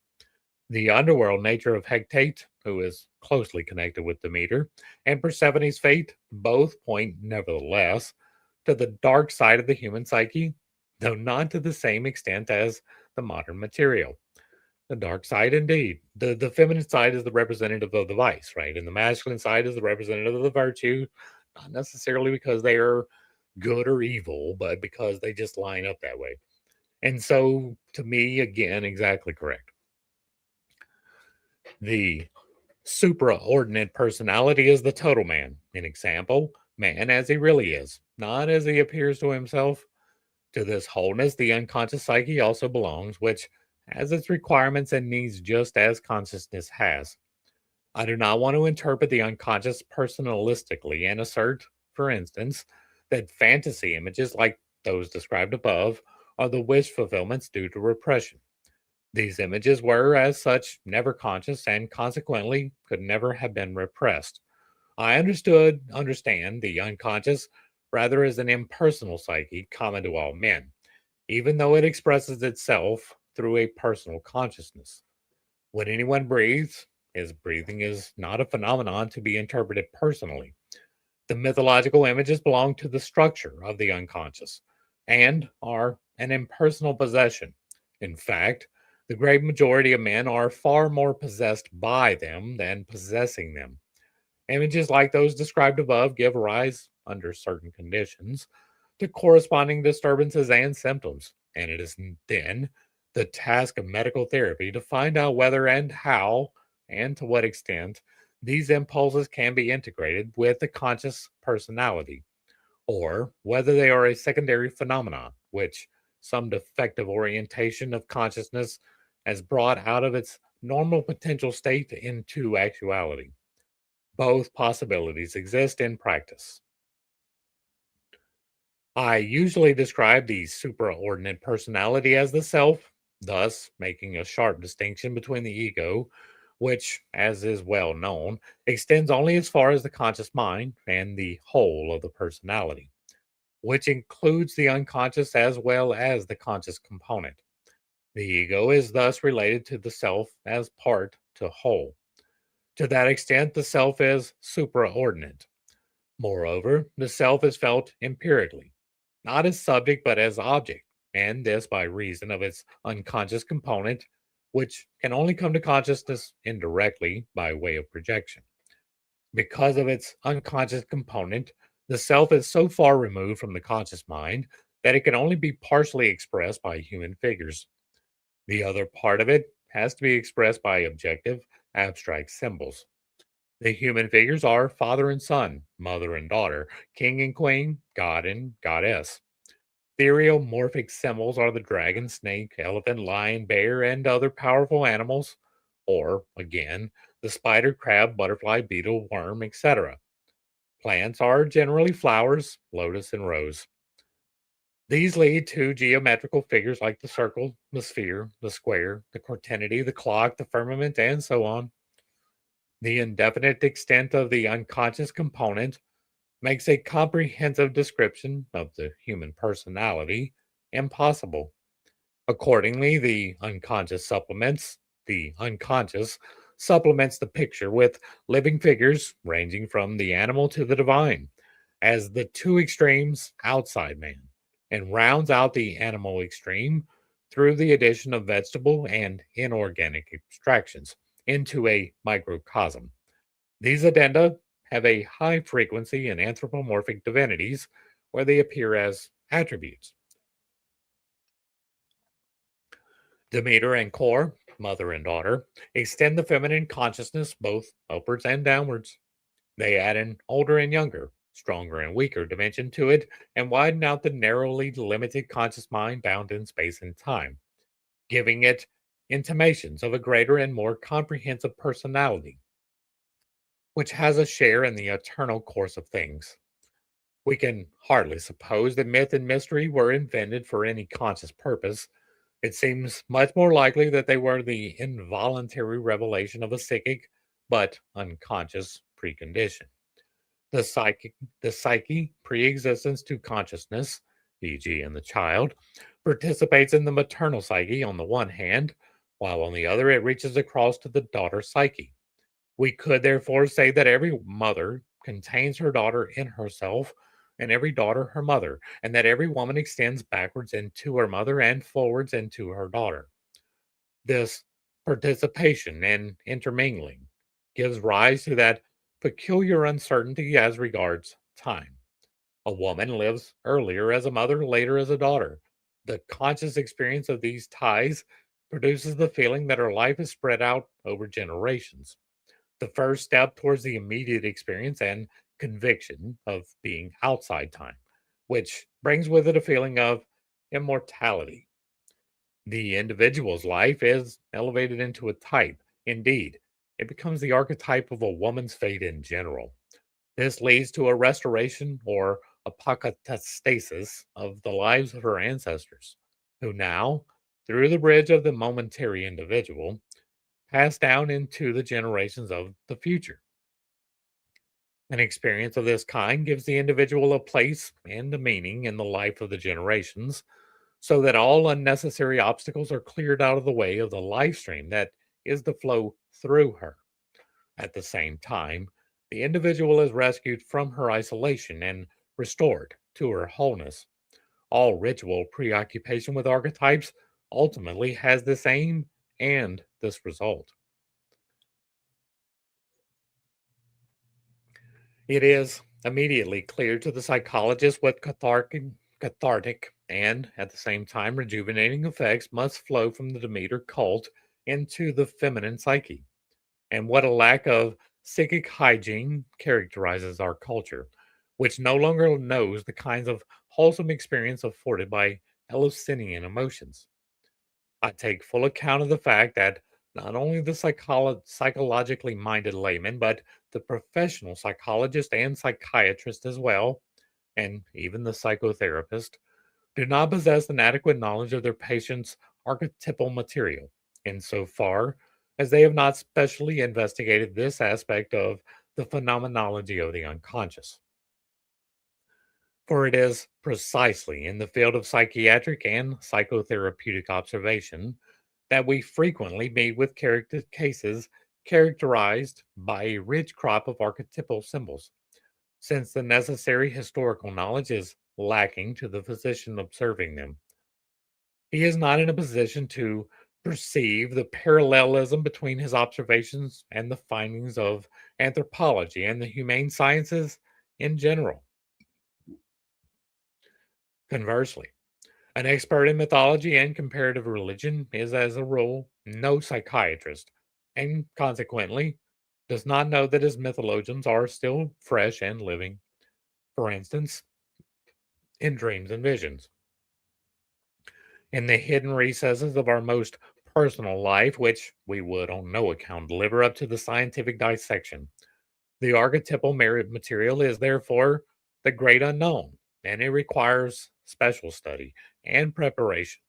The underworld nature of Hecate, who is closely connected with Demeter, and Persephone's fate both point, nevertheless, to the dark side of the human psyche, though not to the same extent as the modern material. The dark side, indeed. The feminine side is the representative of the vice, right? And the masculine side is the representative of the virtue, not necessarily because they are good or evil, but because they just line up that way. And so, to me, again, exactly correct. The supraordinate personality is the total man. An example, man as he really is, not as he appears to himself. To this wholeness, the unconscious psyche also belongs, which has its requirements and needs just as consciousness has. I do not want to interpret the unconscious personalistically and assert, for instance, that fantasy images like those described above are the wish fulfillments due to repression. These images were, as such, never conscious and consequently could never have been repressed. I understand the unconscious rather as an impersonal psyche common to all men, even though it expresses itself through a personal consciousness. When anyone breathes, his breathing is not a phenomenon to be interpreted personally. The mythological images belong to the structure of the unconscious and are an impersonal possession. In fact, the great majority of men are far more possessed by them than possessing them. Images like those described above give rise, under certain conditions, to corresponding disturbances and symptoms, and it is then the task of medical therapy to find out whether and how and to what extent these impulses can be integrated with the conscious personality, or whether they are a secondary phenomenon which some defective orientation of consciousness has brought out of its normal potential state into actuality. Both possibilities exist in practice. I usually describe the supraordinate personality as the self, thus making a sharp distinction between the ego, which, as is well known, extends only as far as the conscious mind, and the whole of the personality, which includes the unconscious as well as the conscious component. The ego is thus related to the self as part to whole. To that extent, the self is supraordinate. Moreover, the self is felt empirically, not as subject but as object, and this by reason of its unconscious component, which can only come to consciousness indirectly by way of projection. Because of its unconscious component, the self is so far removed from the conscious mind that it can only be partially expressed by human figures. The other part of it has to be expressed by objective, abstract symbols. The human figures are father and son, mother and daughter, king and queen, god and goddess. Theriomorphic symbols are the dragon, snake, elephant, lion, bear, and other powerful animals, or, again, the spider, crab, butterfly, beetle, worm, etc. Plants are generally flowers, lotus, and rose. These lead to geometrical figures like the circle, the sphere, the square, the quaternion, the clock, the firmament, and so on. The indefinite extent of the unconscious component makes a comprehensive description of the human personality impossible. Accordingly, the unconscious supplements the picture with living figures ranging from the animal to the divine as the two extremes outside man, and rounds out the animal extreme through the addition of vegetable and inorganic abstractions into a microcosm. These addenda have a high frequency in anthropomorphic divinities where they appear as attributes. Demeter and Kor, mother and daughter, extend the feminine consciousness both upwards and downwards. They add an older and younger, stronger and weaker dimension to it and widen out the narrowly limited conscious mind bound in space and time, giving it intimations of a greater and more comprehensive personality, which has a share in the eternal course of things. We can hardly suppose that myth and mystery were invented for any conscious purpose. It seems much more likely that they were the involuntary revelation of a psychic but unconscious precondition. The psyche, pre-existence to consciousness, e.g., in the child, participates in the maternal psyche on the one hand, while on the other it reaches across to the daughter psyche. We could therefore say that every mother contains her daughter in herself and every daughter her mother, and that every woman extends backwards into her mother and forwards into her daughter. This participation and intermingling gives rise to that peculiar uncertainty as regards time. A woman lives earlier as a mother, later as a daughter. The conscious experience of these ties produces the feeling that her life is spread out over generations. The first step towards the immediate experience and conviction of being outside time, which brings with it a feeling of immortality. The individual's life is elevated into a type. Indeed, it becomes the archetype of a woman's fate in general. This leads to a restoration or apokatastasis of the lives of her ancestors, who now, through the bridge of the momentary individual, pass down into the generations of the future. An experience of this kind gives the individual a place and a meaning in the life of the generations, so that all unnecessary obstacles are cleared out of the way of the life stream that is to flow through her. At the same time, the individual is rescued from her isolation and restored to her wholeness. All ritual preoccupation with archetypes ultimately has this aim and this result. It is immediately clear to the psychologist what cathartic and, at the same time, rejuvenating effects must flow from the Demeter cult into the feminine psyche, and what a lack of psychic hygiene characterizes our culture, which no longer knows the kinds of wholesome experience afforded by Eleusinian emotions. I take full account of the fact that not only the psychologically minded layman, but the professional psychologist and psychiatrist as well, and even the psychotherapist, do not possess an adequate knowledge of their patient's archetypal material, insofar as they have not specially investigated this aspect of the phenomenology of the unconscious. For it is precisely in the field of psychiatric and psychotherapeutic observation that we frequently meet with cases characterized by a rich crop of archetypal symbols, since the necessary historical knowledge is lacking to the physician observing them. He is not in a position to perceive the parallelism between his observations and the findings of anthropology and the humane sciences in general. Conversely, an expert in mythology and comparative religion is, as a rule, no psychiatrist, and consequently does not know that his mythologians are still fresh and living, for instance, in dreams and visions. In the hidden recesses of our most personal life, which we would on no account deliver up to the scientific dissection. The archetypal merit material is therefore the great unknown, and it requires special study and preparation,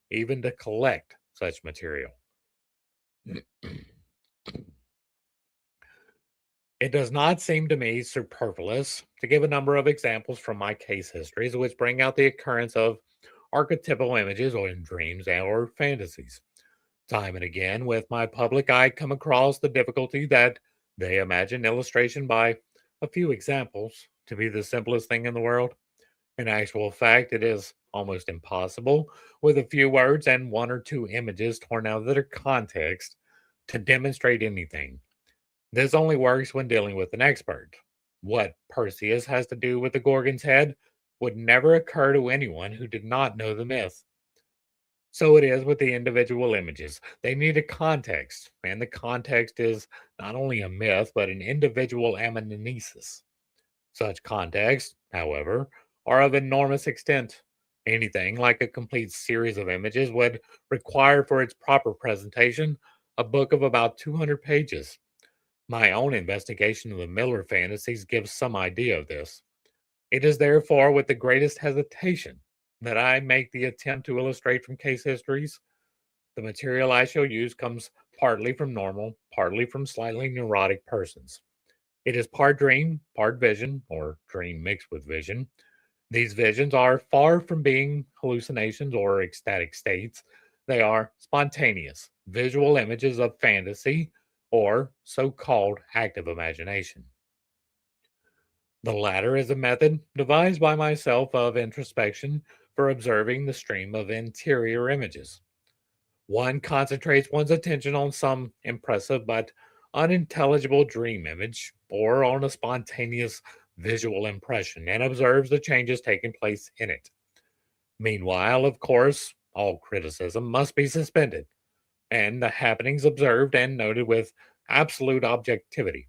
even to collect such material. It does not seem to me superfluous to give a number of examples from my case histories which bring out the occurrence of archetypal images or in dreams or fantasies. Time and again, with my public, I come across the difficulty that they imagine illustration by a few examples to be the simplest thing in the world. In actual fact, it is almost impossible, with a few words and one or two images torn out of their context, to demonstrate anything. This only works when dealing with an expert. What Perseus has to do with the Gorgon's head would never occur to anyone who did not know the myth. So it is with the individual images. They need a context, and the context is not only a myth, but an individual amnesis. Such contexts, however, are of enormous extent. Anything like a complete series of images would require for its proper presentation a book of about 200 pages. My own investigation of the Miller fantasies gives some idea of this. It is therefore with the greatest hesitation that I make the attempt to illustrate from case histories. The material I shall use comes partly from normal, partly from slightly neurotic persons. It is part dream, part vision, or dream mixed with vision. These visions are far from being hallucinations or ecstatic states. They are spontaneous, visual images of fantasy or so called active imagination. The latter is a method devised by myself of introspection for observing the stream of interior images. One concentrates one's attention on some impressive but unintelligible dream image or on a spontaneous visual impression and observes the changes taking place in it. Meanwhile, of course, all criticism must be suspended and the happenings observed and noted with absolute objectivity.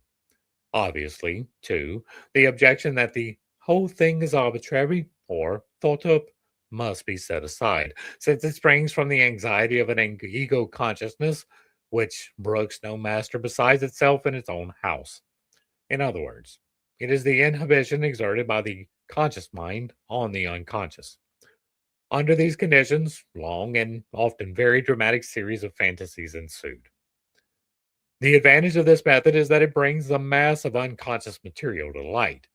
Obviously, too, the objection that the whole thing is arbitrary or thought up must be set aside, since it springs from the anxiety of an ego consciousness which brooks no master besides itself in its own house. In other words, it is the inhibition exerted by the conscious mind on the unconscious. Under these conditions, long and often very dramatic series of fantasies ensued. The advantage of this method is that it brings the mass of unconscious material to light.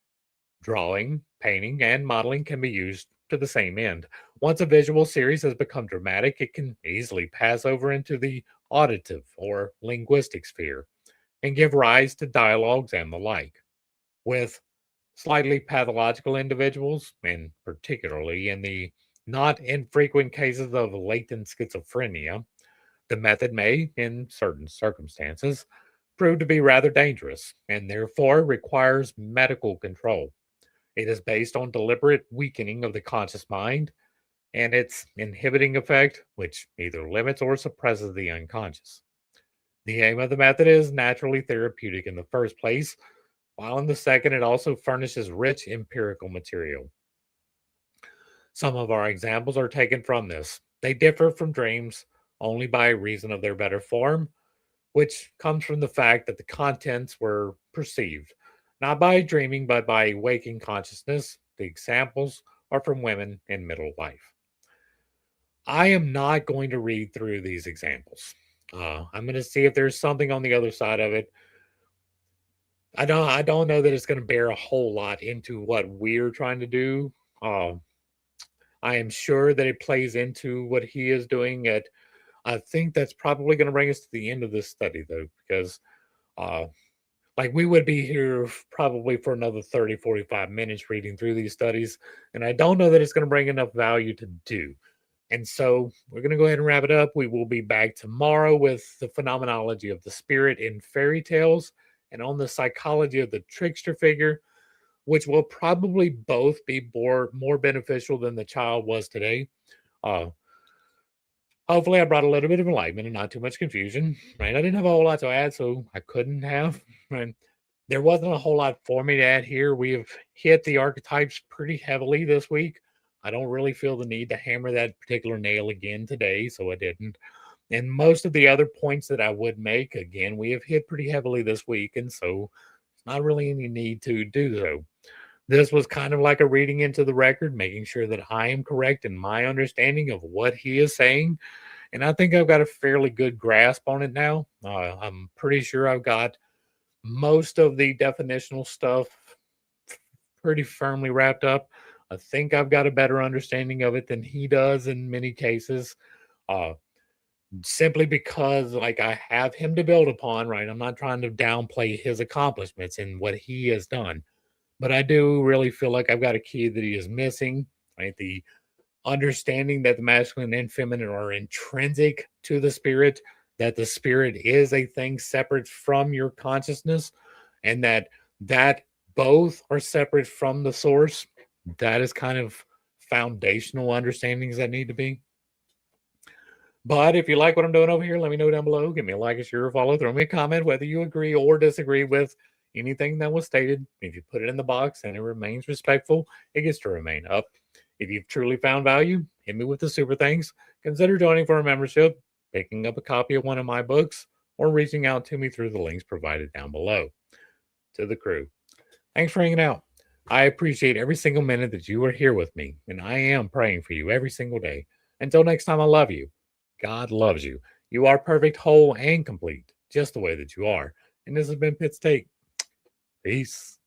Drawing, painting, and modeling can be used to the same end. Once a visual series has become dramatic, it can easily pass over into the auditive or linguistic sphere and give rise to dialogues and the like. With slightly pathological individuals, and particularly in the not infrequent cases of latent schizophrenia, the method may, in certain circumstances, prove to be rather dangerous and therefore requires medical control. It is based on deliberate weakening of the conscious mind and its inhibiting effect, which either limits or suppresses the unconscious. The aim of the method is naturally therapeutic in the first place, while in the second, it also furnishes rich empirical material. Some of our examples are taken from this. They differ from dreams only by reason of their better form, which comes from the fact that the contents were perceived, not by dreaming, but by waking consciousness. The examples are from women in middle life. I am not going to read through these examples. I'm going to see if there's something on the other side of it. I don't know that it's going to bear a whole lot into what we're trying to do. Uh, I am sure that it plays into what he is doing. I think that's probably going to bring us to the end of this study, though, because uh, like we would be here probably for another 30, 45 minutes reading through these studies. And I don't know that it's going to bring enough value to do. And so we're going to go ahead and wrap it up. We will be back tomorrow with the phenomenology of the spirit in fairy tales and on the psychology of the trickster figure, which will probably both be more beneficial than the child was today. Uh, Hopefully, I brought a little bit of enlightenment and not too much confusion. Right? I didn't have a whole lot to add, so I couldn't have. Right? There wasn't a whole lot for me to add here. We have hit the archetypes pretty heavily this week. I don't really feel the need to hammer that particular nail again today, so I didn't. And most of the other points that I would make, again, we have hit pretty heavily this week, and so it's not really any need to do so. This was kind of like a reading into the record, making sure that I am correct in my understanding of what he is saying. And I think I've got a fairly good grasp on it now. I'm pretty sure I've got most of the definitional stuff pretty firmly wrapped up. I think I've got a better understanding of it than he does in many cases. Uh, Simply because like I have him to build upon, right? I'm not trying to downplay his accomplishments and what he has done, but I do really feel like I've got a key that he is missing, right? The understanding that the masculine and feminine are intrinsic to the spirit, that the spirit is a thing separate from your consciousness, and that both are separate from the source. That is kind of foundational understandings that need to be. But if you like what I'm doing over here, let me know down below. Give me a like, a share, a follow, throw me a comment whether you agree or disagree with anything that was stated. If you put it in the box and it remains respectful, it gets to remain up. If you've truly found value, hit me with the super thanks. Consider joining for a membership, picking up a copy of one of my books, or reaching out to me through the links provided down below. To the crew, thanks for hanging out. I appreciate every single minute that you are here with me, and I am praying for you every single day. Until next time, I love you. God loves you. You are perfect, whole, and complete, just the way that you are. And this has been pittstake. Peace.